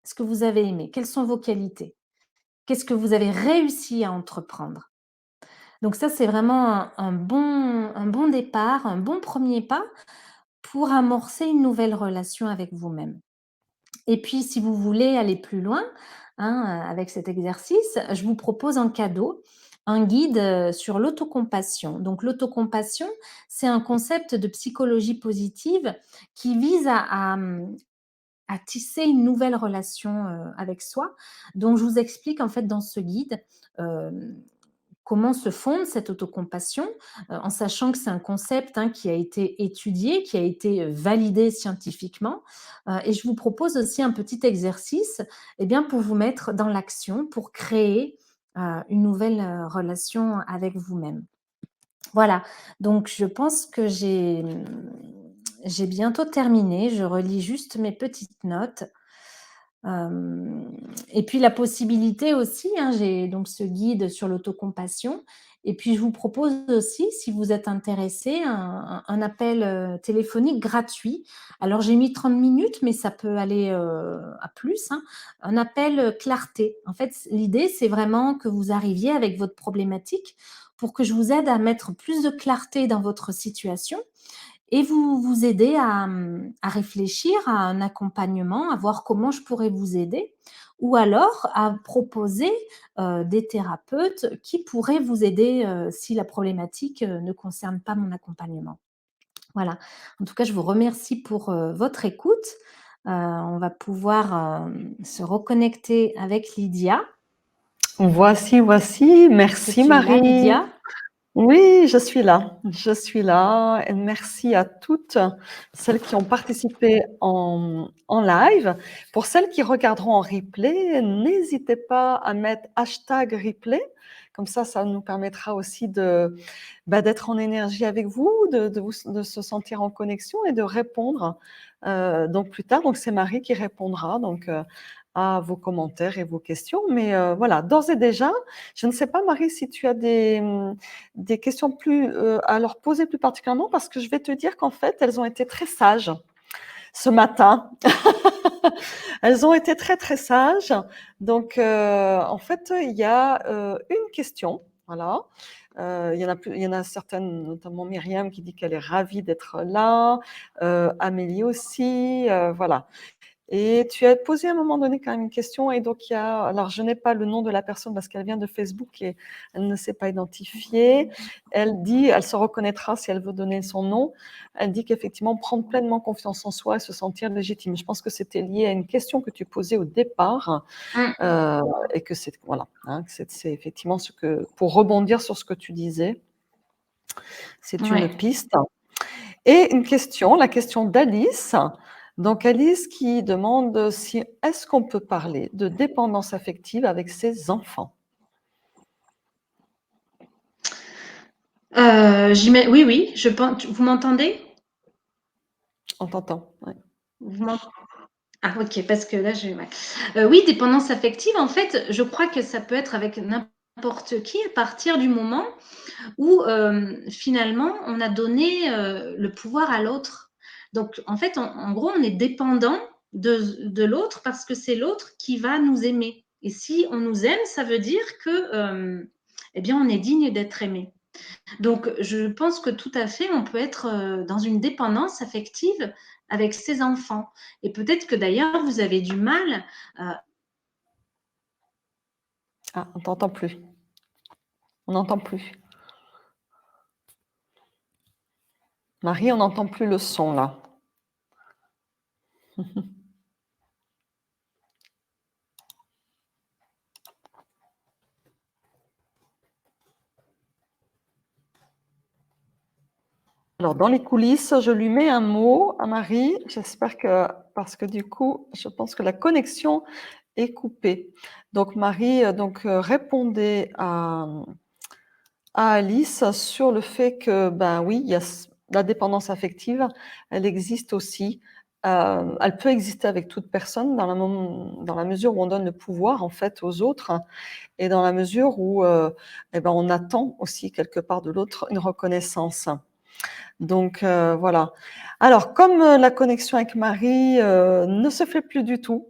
Speaker 3: Ce que vous avez aimé. Quelles sont vos qualités? Qu'est-ce que vous avez réussi à entreprendre? Donc ça, c'est vraiment un bon départ, un bon premier pas pour amorcer une nouvelle relation avec vous-même. Et puis, si vous voulez aller plus loin, avec cet exercice, je vous propose en cadeau un guide sur l'autocompassion. Donc, l'autocompassion, c'est un concept de psychologie positive qui vise à tisser une nouvelle relation avec soi. Donc, je vous explique en fait dans ce guide comment se fonde cette autocompassion, en sachant que c'est un concept qui a été étudié, qui a été validé scientifiquement. Et je vous propose aussi un petit exercice pour vous mettre dans l'action, pour créer une nouvelle relation avec vous-même. Voilà, donc je pense que j'ai bientôt terminé. Je relis juste mes petites notes. Et puis la possibilité aussi, j'ai donc ce guide sur l'autocompassion et puis je vous propose aussi, si vous êtes intéressé, un appel, téléphonique gratuit. Alors j'ai mis 30 minutes, mais ça peut aller, à plus, un appel, clarté. En fait, l'idée, c'est vraiment que vous arriviez avec votre problématique pour que je vous aide à mettre plus de clarté dans votre situation et vous aider à réfléchir à un accompagnement, à voir comment je pourrais vous aider ou alors à proposer, des thérapeutes qui pourraient vous aider, si la problématique, ne concerne pas mon accompagnement. Voilà. En tout cas, je vous remercie pour, votre écoute. On va pouvoir, se reconnecter avec Lydia.
Speaker 1: Voici.
Speaker 3: Est-ce que
Speaker 1: Merci
Speaker 3: tu es là,
Speaker 1: Marie.
Speaker 3: Lydia?
Speaker 1: Oui, je suis là. Je suis là. Et merci à toutes celles qui ont participé en live. Pour celles qui regarderont en replay, n'hésitez pas à mettre hashtag replay. Comme ça nous permettra aussi d'être en énergie avec vous, de se sentir en connexion et de répondre donc plus tard. Donc c'est Marie qui répondra à vos commentaires et vos questions. Mais voilà, d'ores et déjà, je ne sais pas Marie si tu as des questions à leur poser plus particulièrement, parce que je vais te dire qu'en fait, elles ont été très sages ce matin. Elles ont été très, très sages. Donc, en fait, il y a une question. Voilà. Il y en a certaines, notamment Myriam, qui dit qu'elle est ravie d'être là. Amélie aussi. Voilà. Et tu as posé à un moment donné quand même une question, et donc alors je n'ai pas le nom de la personne parce qu'elle vient de Facebook et elle ne s'est pas identifiée. Elle dit, elle se reconnaîtra si elle veut donner son nom. Elle dit qu'effectivement prendre pleinement confiance en soi et se sentir légitime. Je pense que c'était lié à une question que tu posais au départ et que c'est voilà, c'est effectivement pour rebondir sur ce que tu disais, c'est une piste. Et une question, la question d'Alice. Donc Alice qui demande si est-ce qu'on peut parler de dépendance affective avec ses enfants?
Speaker 2: Oui, oui, je pense. Vous m'entendez?
Speaker 1: On t'entend. Ouais.
Speaker 2: Ah OK, parce que là, oui, dépendance affective, en fait, je crois que ça peut être avec n'importe qui à partir du moment où, finalement, on a donné, le pouvoir à l'autre. Donc en fait, en gros, on est dépendant de l'autre parce que c'est l'autre qui va nous aimer et si on nous aime, ça veut dire que, eh bien, on est digne d'être aimé. Donc, je pense que tout à fait, on peut être dans une dépendance affective avec ses enfants. Et peut-être que d'ailleurs, vous avez du mal.
Speaker 1: Ah, on t'entend plus. On n'entend plus. Marie, on n'entend plus le son là. Alors, dans les coulisses, je lui mets un mot à Marie. J'espère que, parce que du coup, je pense que la connexion est coupée. Donc, Marie, répondait à Alice sur le fait que, ben oui, il y a la dépendance affective, elle existe aussi. Elle peut exister avec toute personne dans la mesure où on donne le pouvoir en fait aux autres et dans la mesure où on attend aussi quelque part de l'autre une reconnaissance. Donc voilà. Alors, comme la connexion avec Marie ne se fait plus du tout,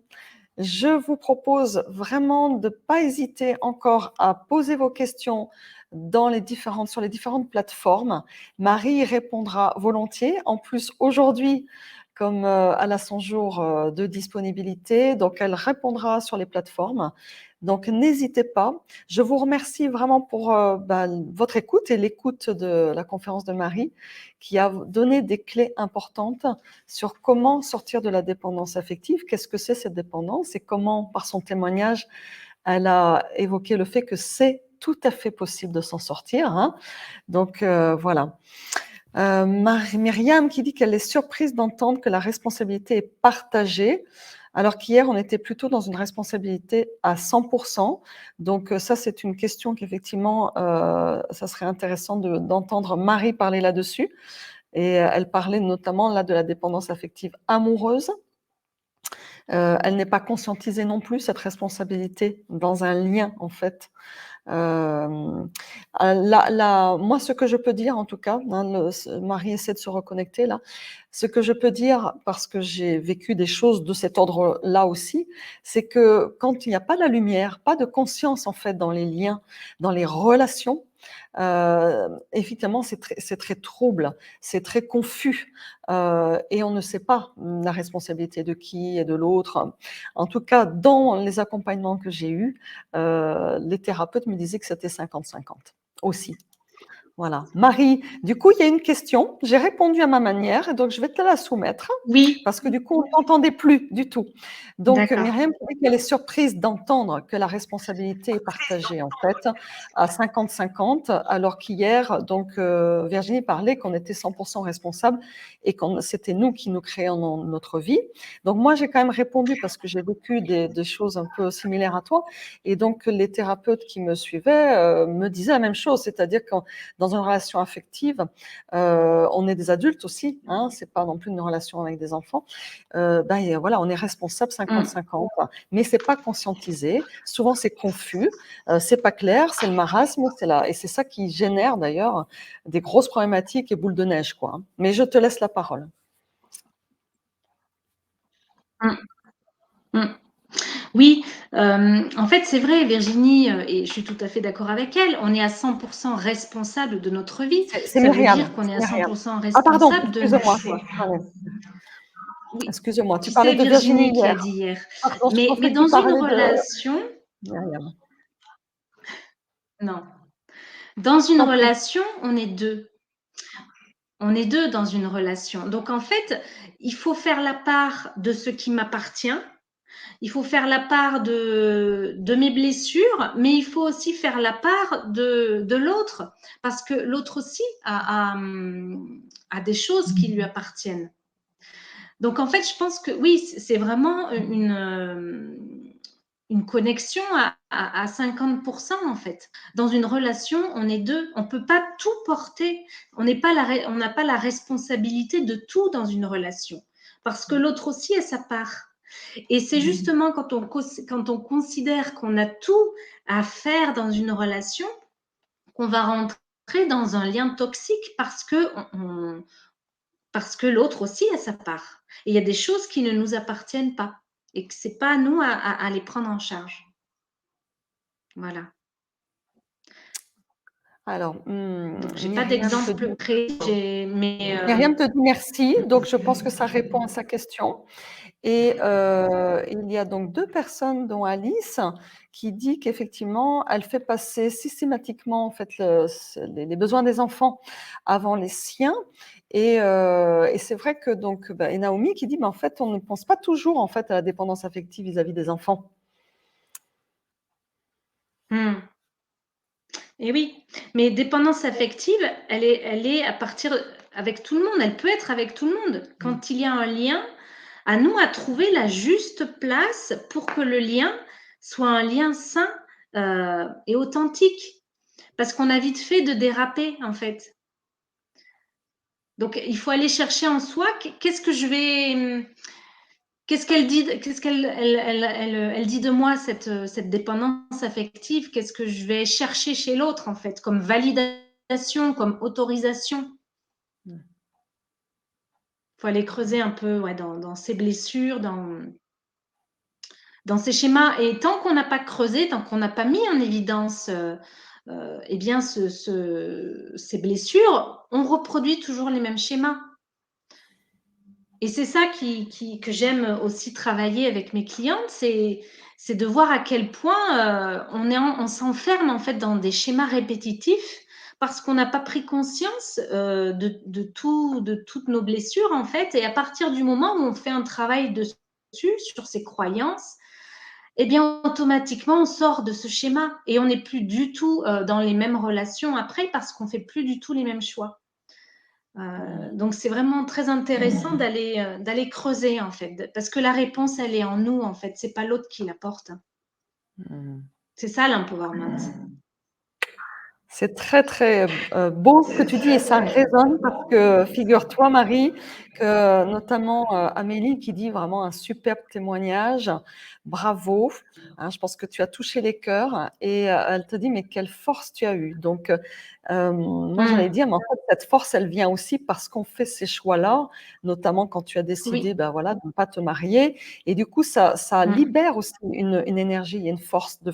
Speaker 1: je vous propose vraiment de ne pas hésiter encore à poser vos questions sur les différentes plateformes. Marie y répondra volontiers. En plus, aujourd'hui, comme elle a son jour de disponibilité, donc elle répondra sur les plateformes. Donc n'hésitez pas. Je vous remercie vraiment pour votre écoute et l'écoute de la conférence de Marie, qui a donné des clés importantes sur comment sortir de la dépendance affective, qu'est-ce que c'est cette dépendance et comment, par son témoignage, elle a évoqué le fait que c'est tout à fait possible de s'en sortir. Hein. Donc voilà. Myriam qui dit qu'elle est surprise d'entendre que la responsabilité est partagée, alors qu'hier, on était plutôt dans une responsabilité à 100%. Donc ça, c'est une question qu'effectivement, ça serait intéressant d'entendre Marie parler là-dessus. Et elle parlait notamment là de la dépendance affective amoureuse. Elle n'est pas conscientisée non plus, cette responsabilité dans un lien, en fait. Moi, ce que je peux dire, en tout cas, hein, Marie essaie de se reconnecter là, ce que je peux dire, parce que j'ai vécu des choses de cet ordre-là aussi, c'est que quand il n'y a pas la lumière, pas de conscience, en fait, dans les liens, dans les relations, évidemment, c'est très trouble, c'est très confus, et on ne sait pas la responsabilité de qui et de l'autre. En tout cas, dans les accompagnements que j'ai eus, les thérapeutes me disaient que c'était 50-50 aussi. Voilà. Marie, du coup, il y a une question. J'ai répondu à ma manière, et donc je vais te la soumettre,
Speaker 2: Oui,
Speaker 1: parce que du coup, on ne t'entendait plus du tout. Donc,
Speaker 2: d'accord.
Speaker 1: Myriam dit qu'elle est surprise d'entendre que la responsabilité est partagée, en fait, à 50-50, alors qu'hier, Virginie parlait qu'on était 100% responsable et que c'était nous qui nous créons notre vie. Donc, moi, j'ai quand même répondu parce que j'ai vécu des choses un peu similaires à toi. Et donc, les thérapeutes qui me suivaient me disaient la même chose, c'est-à-dire que dans une relation affective, on est des adultes aussi, hein, c'est pas non plus une relation avec des enfants. Voilà, on est responsable 50-50, mais c'est pas conscientisé. Souvent, c'est confus, c'est pas clair, c'est le marasme, et c'est ça qui génère d'ailleurs des grosses problématiques et boules de neige, quoi. Hein. Mais je te laisse la parole.
Speaker 2: Mm, mm. Oui, en fait, c'est vrai, Virginie, et je suis tout à fait d'accord avec elle, on est à 100% responsable de notre vie.
Speaker 1: C'est
Speaker 2: Ça veut
Speaker 1: Myriam.
Speaker 2: dire qu'on est à
Speaker 1: Myriam.
Speaker 2: 100%
Speaker 1: Ah pardon,
Speaker 2: responsable de nos
Speaker 1: excuse-moi.
Speaker 2: choix.
Speaker 1: Allez,
Speaker 2: Oui,
Speaker 1: excuse-moi, tu parlais
Speaker 2: c'est
Speaker 1: de Virginie
Speaker 2: Virginie qui a
Speaker 1: hier.
Speaker 2: dit hier.
Speaker 1: Pardon, je
Speaker 2: Mais
Speaker 1: pensais que tu
Speaker 2: dans une
Speaker 1: parlais de
Speaker 2: relation,
Speaker 1: Myriam.
Speaker 2: non. Dans une
Speaker 1: Tant pis.
Speaker 2: relation, on est deux. On est deux dans une relation. Donc, en fait, il faut faire la part de ce qui m'appartient. Il faut faire la part de mes blessures, mais il faut aussi faire la part de l'autre, parce que l'autre aussi a des choses qui lui appartiennent. Donc, en fait, je pense que oui, c'est vraiment une connexion à 50% en fait. Dans une relation, on est deux. On ne peut pas tout porter. On n'a pas la responsabilité de tout dans une relation. Parce que l'autre aussi a sa part. Et c'est justement quand on considère qu'on a tout à faire dans une relation qu'on va rentrer dans un lien toxique parce que l'autre aussi a sa part. Et il y a des choses qui ne nous appartiennent pas et que c'est pas à nous à les prendre en charge. Voilà.
Speaker 1: Alors,
Speaker 2: Donc j'ai pas
Speaker 1: Myriam te
Speaker 2: d'exemple
Speaker 1: dit
Speaker 2: précis, mais
Speaker 1: Myriam te dit merci, donc je pense que ça répond à sa question. Et il y a donc 2 personnes, dont Alice, qui dit qu'effectivement, elle fait passer systématiquement, en fait, les besoins des enfants avant les siens. Et c'est vrai que donc, et Naomi qui dit: «Mais en fait, on ne pense pas toujours, en fait, à la dépendance affective vis-à-vis des enfants».
Speaker 2: Et oui, mais dépendance affective, elle est à partir avec tout le monde. Elle peut être avec tout le monde. Quand il y a un lien, à nous à trouver la juste place pour que le lien soit un lien sain et authentique. Parce qu'on a vite fait de déraper, en fait. Donc, il faut aller chercher en soi qu'est-ce que je vais. Qu'est-ce qu'elle dit, elle dit de moi, cette dépendance affective? Qu'est-ce que je vais chercher chez l'autre, en fait, comme validation, comme autorisation? Il faut aller creuser un peu dans ces blessures, dans ces schémas. Et tant qu'on n'a pas creusé, tant qu'on n'a pas mis en évidence eh bien, ces blessures, on reproduit toujours les mêmes schémas. Et c'est ça que j'aime aussi travailler avec mes clientes, c'est de voir à quel point on s'enferme en fait dans des schémas répétitifs parce qu'on n'a pas pris conscience de toutes nos blessures en fait. Et à partir du moment où on fait un travail dessus, sur ces croyances, eh bien automatiquement on sort de ce schéma et on n'est plus du tout dans les mêmes relations après parce qu'on fait plus du tout les mêmes choix. Donc c'est vraiment très intéressant d'aller creuser en fait, parce que la réponse elle est en nous en fait, c'est pas l'autre qui l'apporte. C'est ça l'empowerment.
Speaker 1: C'est très, très, beau ce que tu dis et ça résonne parce que figure-toi, Marie, que notamment, Amélie qui dit vraiment un superbe témoignage. Bravo, hein, je pense que tu as touché les cœurs et elle te dit: «Mais quelle force tu as eue». Donc moi j'allais dire: «Mais en fait cette force elle vient aussi parce qu'on fait ces choix-là», notamment quand tu as décidé,
Speaker 2: Oui.
Speaker 1: voilà, de ne pas te marier et du coup ça libère aussi une énergie et une force de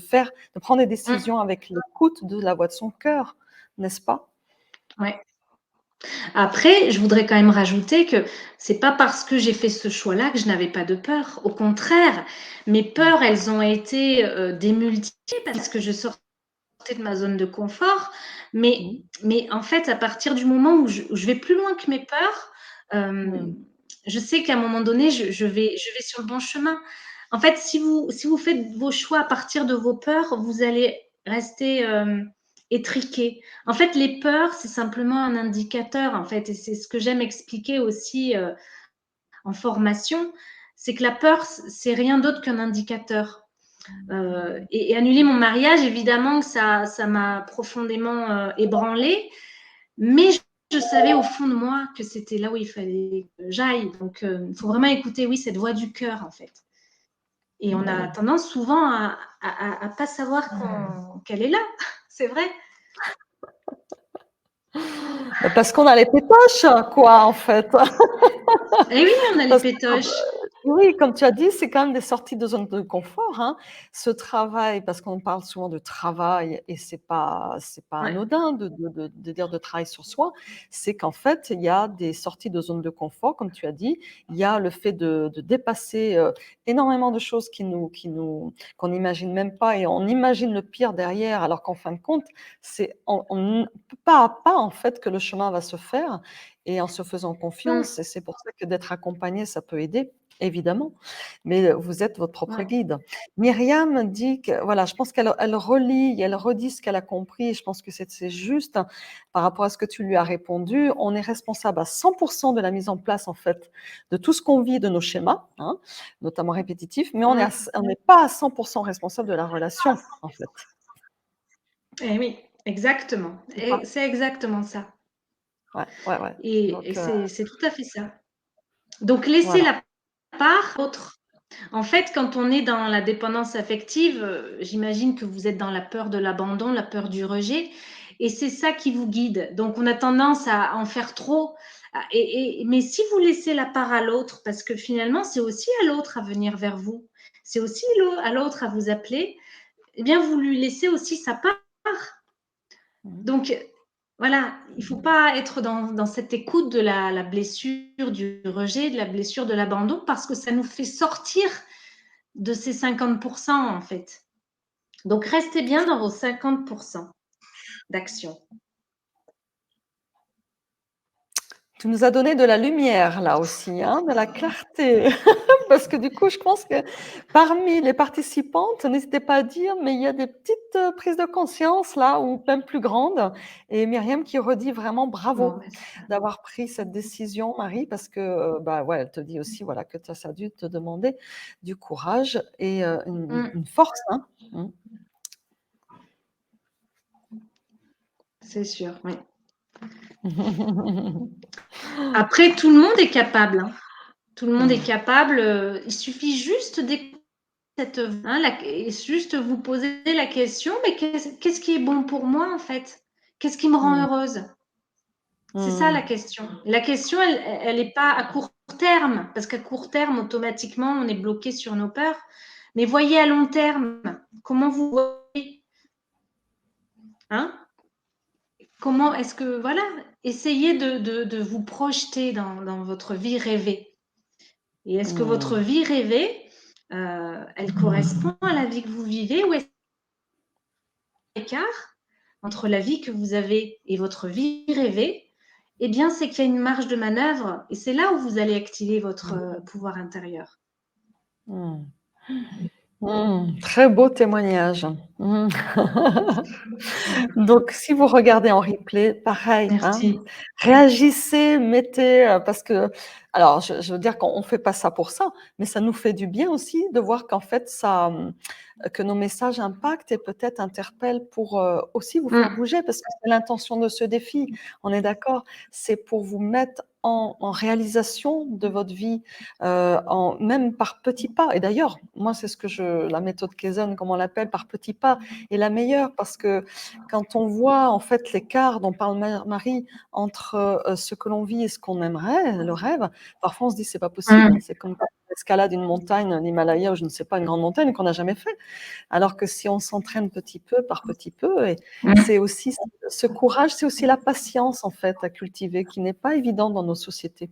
Speaker 1: prendre des décisions avec l'écoute de la voix de son cœur, n'est-ce pas?
Speaker 2: Ouais. Après, je voudrais quand même rajouter que c'est pas parce que j'ai fait ce choix-là que je n'avais pas de peur. Au contraire, mes peurs, elles ont été démultipliées parce que je sortais de ma zone de confort. Mais en fait, à partir du moment où je vais plus loin que mes peurs, je sais qu'à un moment donné, je vais sur le bon chemin. En fait, si vous faites vos choix à partir de vos peurs, vous allez rester étriqué. En fait, les peurs, c'est simplement un indicateur, en fait, et c'est ce que j'aime expliquer aussi en formation, c'est que la peur, c'est rien d'autre qu'un indicateur. Et annuler mon mariage, évidemment, ça m'a profondément ébranlée, mais je savais au fond de moi que c'était là où il fallait que j'aille. Donc, il faut vraiment écouter, oui, cette voix du cœur, en fait. Et on a tendance souvent à pas savoir qu'elle est là. C'est vrai.
Speaker 1: Parce qu'on a les pétoches, quoi, en fait.
Speaker 2: Eh oui, on a les
Speaker 1: Parce que
Speaker 2: pétoches.
Speaker 1: oui, comme tu as dit, c'est quand même des sorties de zone de confort, hein. Ce travail, parce qu'on parle souvent de travail et c'est pas
Speaker 2: Ouais.
Speaker 1: anodin de dire de travail sur soi. C'est qu'en fait, il y a des sorties de zone de confort, comme tu as dit. Il y a le fait de dépasser, énormément de choses qu'on n'imagine même pas et on imagine le pire derrière, alors qu'en fin de compte, c'est on pas à pas, en fait, que le chemin va se faire et en se faisant confiance et c'est pour ça que d'être accompagné, ça peut aider, évidemment, mais vous êtes votre propre
Speaker 2: Ouais.
Speaker 1: guide. Myriam dit que voilà, je pense qu'elle relie, elle redit ce qu'elle a compris et je pense que c'est juste par rapport à ce que tu lui as répondu. On est responsable à 100 de la mise en place, en fait, de tout ce qu'on vit, de nos schémas, hein, notamment répétitifs, mais on n'est pas à 100 responsable de la relation, en fait.
Speaker 2: Eh oui, exactement.
Speaker 1: C'est ça.
Speaker 2: Et c'est exactement ça.
Speaker 1: Ouais, ouais, ouais.
Speaker 2: Et
Speaker 1: Donc
Speaker 2: c'est tout à fait ça. Donc, laisser
Speaker 1: voilà.
Speaker 2: la part autre. En fait, quand on est dans la dépendance affective, j'imagine que vous êtes dans la peur de l'abandon, la peur du rejet, et c'est ça qui vous guide. Donc, on a tendance à en faire trop. Mais si vous laissez la part à l'autre, parce que finalement, c'est aussi à l'autre à venir vers vous, c'est aussi à l'autre à vous appeler, eh bien, vous lui laissez aussi sa part. Donc, voilà, il ne faut pas être dans cette écoute de la blessure, du rejet, de la blessure de l'abandon, parce que ça nous fait sortir de ces 50% en fait. Donc, restez bien dans vos 50% d'action.
Speaker 1: Tu nous as donné de la lumière là aussi, hein, de la clarté. Parce que du coup, je pense que parmi les participantes, n'hésitez pas à dire, mais il y a des petites prises de conscience là, ou même plus grandes. Et Myriam qui redit vraiment bravo d'avoir pris cette décision, Marie, parce que bah ouais, elle te dit aussi voilà que ça a dû te demander du courage et une force. Hein.
Speaker 2: C'est sûr, oui. Après, tout le monde est capable. Hein. Tout le monde est capable. Il suffit juste d'écouter juste vous poser la question, mais qu'est-ce qui est bon pour moi en fait? Qu'est-ce qui me rend heureuse? C'est ça la question. La question, elle n'est pas à court terme, parce qu'à court terme, automatiquement, on est bloqué sur nos peurs. Mais voyez à long terme, comment vous voyez, hein? Comment est-ce que, voilà, essayez de vous projeter dans votre vie rêvée. Et est-ce que votre vie rêvée, elle correspond à la vie que vous vivez, ou est-ce qu'il y a un écart entre la vie que vous avez et votre vie rêvée? Eh bien, c'est qu'il y a une marge de manœuvre, et c'est là où vous allez activer votre pouvoir intérieur.
Speaker 1: Très beau témoignage. Donc, si vous regardez en replay, pareil, hein, réagissez, mettez, parce que, alors, je veux dire qu'on ne fait pas ça pour ça, mais ça nous fait du bien aussi de voir qu'en fait, que nos messages impactent et peut-être interpellent pour aussi vous faire bouger, parce que c'est l'intention de ce défi, on est d'accord, c'est pour vous mettre en réalisation de votre vie, même par petits pas. Et d'ailleurs, moi, c'est ce que la méthode Kaizen, comme on l'appelle, par petits pas, est la meilleure, parce que quand on voit en fait l'écart dont parle Marie entre ce que l'on vit et ce qu'on aimerait, le rêve, parfois on se dit c'est pas possible. C'est comme quand on escalade une montagne, un Himalaya ou je ne sais pas, une grande montagne qu'on n'a jamais fait. Alors que si on s'entraîne petit peu par petit peu, et c'est aussi ce courage, c'est aussi la patience en fait à cultiver, qui n'est pas évident dans nos sociétés.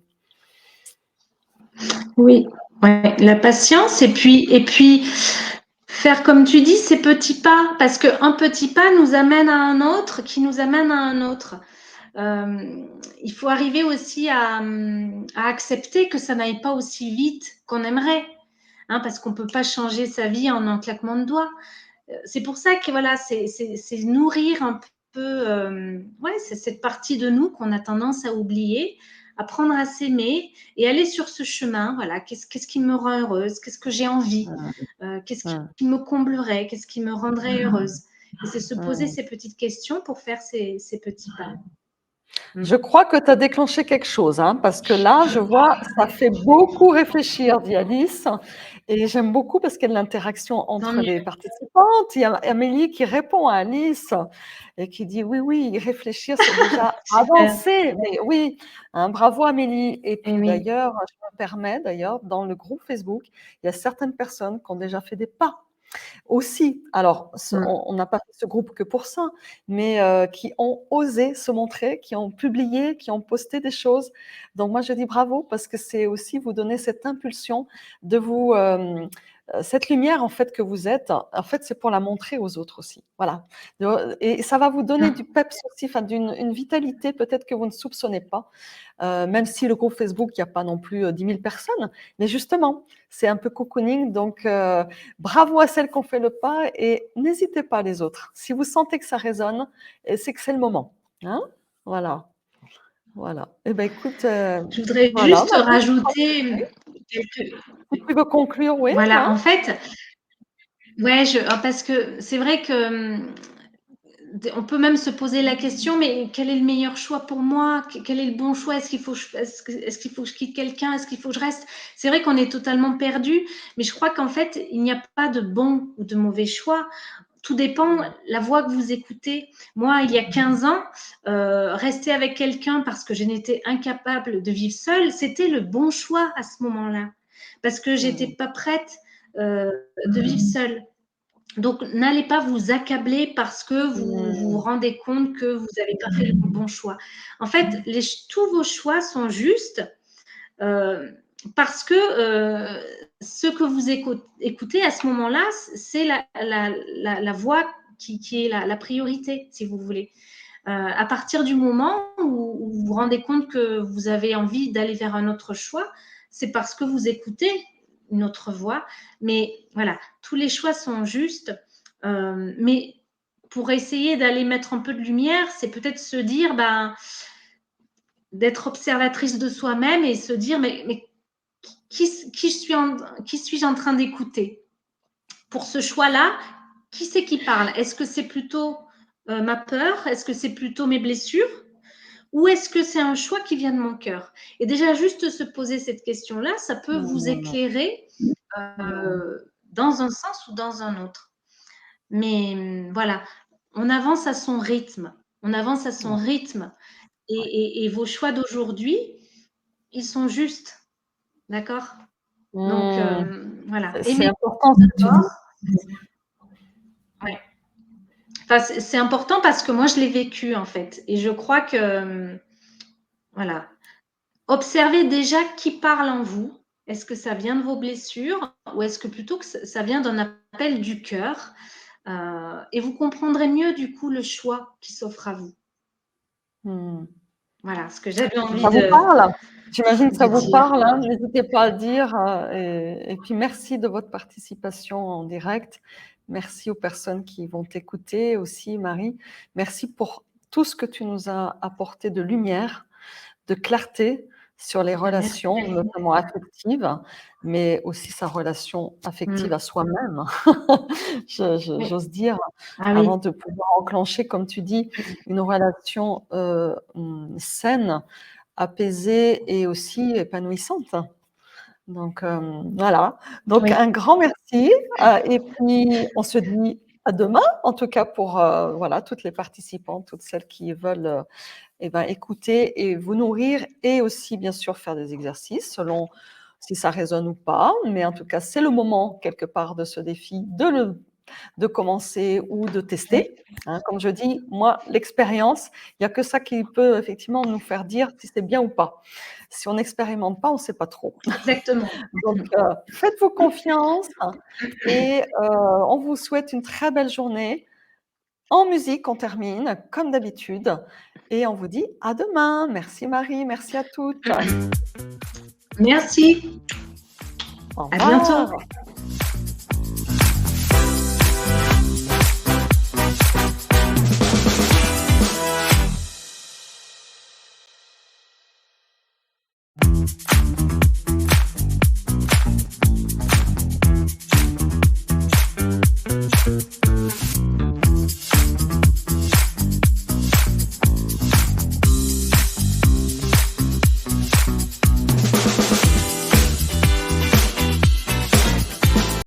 Speaker 2: Oui, ouais, la patience, et puis faire comme tu dis, ces petits pas, parce qu'un petit pas nous amène à un autre, qui nous amène à un autre. Il faut arriver aussi à accepter que ça n'aille pas aussi vite qu'on aimerait, hein, parce qu'on ne peut pas changer sa vie en un claquement de doigts. C'est pour ça que voilà, c'est nourrir un peu, c'est cette partie de nous qu'on a tendance à oublier, apprendre à s'aimer et aller sur ce chemin. Voilà, qu'est-ce qui me rend heureuse? Qu'est-ce que j'ai envie? Qu'est-ce qui me comblerait? Qu'est-ce qui me rendrait heureuse? Et c'est se poser ces petites questions pour faire ces petits pas.
Speaker 1: Je crois que tu as déclenché quelque chose, hein, parce que là, je vois, ça fait beaucoup réfléchir, dit Alice. Et j'aime beaucoup parce qu'il y a de l'interaction entre les participantes. Il y a Amélie qui répond à Alice et qui dit oui, oui, réfléchir, c'est déjà avancer. Mais oui, hein, bravo Amélie. Et puis d'ailleurs, je me permets, d'ailleurs, dans le groupe Facebook, il y a certaines personnes qui ont déjà fait des pas. Aussi, alors on n'a pas fait ce groupe que pour ça, mais qui ont osé se montrer, qui ont publié, qui ont posté des choses. Donc moi je dis bravo, parce que c'est aussi vous donner cette impulsion de vous, cette lumière en fait que vous êtes, en fait c'est pour la montrer aux autres aussi. Voilà. Et ça va vous donner du peps aussi, enfin une vitalité peut-être que vous ne soupçonnez pas. Même si le groupe Facebook, il n'y a pas non plus 10 000 personnes, mais justement, c'est un peu cocooning, donc bravo à celles qui ont fait le pas, et n'hésitez pas les autres. Si vous sentez que ça résonne, c'est que c'est le moment. Hein, voilà. Voilà. Eh ben écoute,
Speaker 2: je voudrais
Speaker 1: voilà,
Speaker 2: juste rajouter quelques...
Speaker 1: Si tu veux conclure, oui.
Speaker 2: Voilà,
Speaker 1: Hein,
Speaker 2: en fait, parce que c'est vrai que on peut même se poser la question, mais quel est le meilleur choix pour moi? Quel est le bon choix? Est-ce qu'il faut que je quitte quelqu'un? Est-ce qu'il faut que je reste? C'est vrai qu'on est totalement perdu, mais je crois qu'en fait, il n'y a pas de bon ou de mauvais choix. Tout dépend la voix que vous écoutez. Moi, il y a 15 ans, rester avec quelqu'un parce que je n'étais incapable de vivre seule, c'était le bon choix à ce moment-là, parce que j'étais pas prête de vivre seule. Donc, n'allez pas vous accabler parce que vous vous rendez compte que vous n'avez pas fait le bon choix. En fait, tous vos choix sont justes parce que ce que vous écoutez à ce moment-là, c'est la voix qui est la priorité, si vous voulez. À partir du moment où vous vous rendez compte que vous avez envie d'aller vers un autre choix, c'est parce que vous écoutez une autre voix. Mais voilà, tous les choix sont justes. Mais pour essayer d'aller mettre un peu de lumière, c'est peut-être se dire, d'être observatrice de soi-même et se dire, mais qui suis-je en train d'écouter? Pour ce choix-là, qui c'est qui parle? Est-ce que c'est plutôt ma peur? Est-ce que c'est plutôt mes blessures? Ou est-ce que c'est un choix qui vient de mon cœur? Et déjà, juste se poser cette question-là, ça peut vous éclairer dans un sens ou dans un autre. Mais voilà, on avance à son rythme. On avance à son rythme. Et vos choix d'aujourd'hui, ils sont justes. D'accord? Donc, voilà.
Speaker 1: C'est important ce que tu dis.
Speaker 2: Ouais. Enfin, c'est important parce que moi, je l'ai vécu, en fait. Et je crois que, voilà. Observez déjà qui parle en vous. Est-ce que ça vient de vos blessures ou est-ce que plutôt que ça vient d'un appel du cœur? Et vous comprendrez mieux, du coup, le choix qui s'offre à vous. Voilà ce que j'avais envie
Speaker 1: Ça
Speaker 2: de...
Speaker 1: vous parle? J'imagine que ça vous
Speaker 2: dire.
Speaker 1: parle, hein. N'hésitez pas à le dire. Et puis, merci de votre participation en direct. Merci aux personnes qui vont t'écouter aussi, Marie. Merci pour tout ce que tu nous as apporté de lumière, de clarté sur les relations, notamment affectives, mais aussi sa relation affective à soi-même, j'ose dire, avant de pouvoir enclencher, comme tu dis, une relation saine, apaisée et aussi épanouissante. Donc, voilà. Donc, un grand merci. Et puis, on se dit à demain, en tout cas pour voilà, toutes les participantes, toutes celles qui veulent écouter et vous nourrir et aussi, bien sûr, faire des exercices selon si ça résonne ou pas. Mais en tout cas, c'est le moment, quelque part, de ce défi, de commencer ou de tester. Hein, comme je dis, moi, l'expérience, il n'y a que ça qui peut effectivement nous faire dire si c'est bien ou pas. Si on n'expérimente pas, on ne sait pas trop.
Speaker 2: Exactement.
Speaker 1: Donc, faites-vous confiance et on vous souhaite une très belle journée. En musique, on termine, comme d'habitude. Et on vous dit à demain. Merci Marie, merci à toutes.
Speaker 2: Merci.
Speaker 1: Au
Speaker 2: À
Speaker 1: revoir.
Speaker 2: bientôt.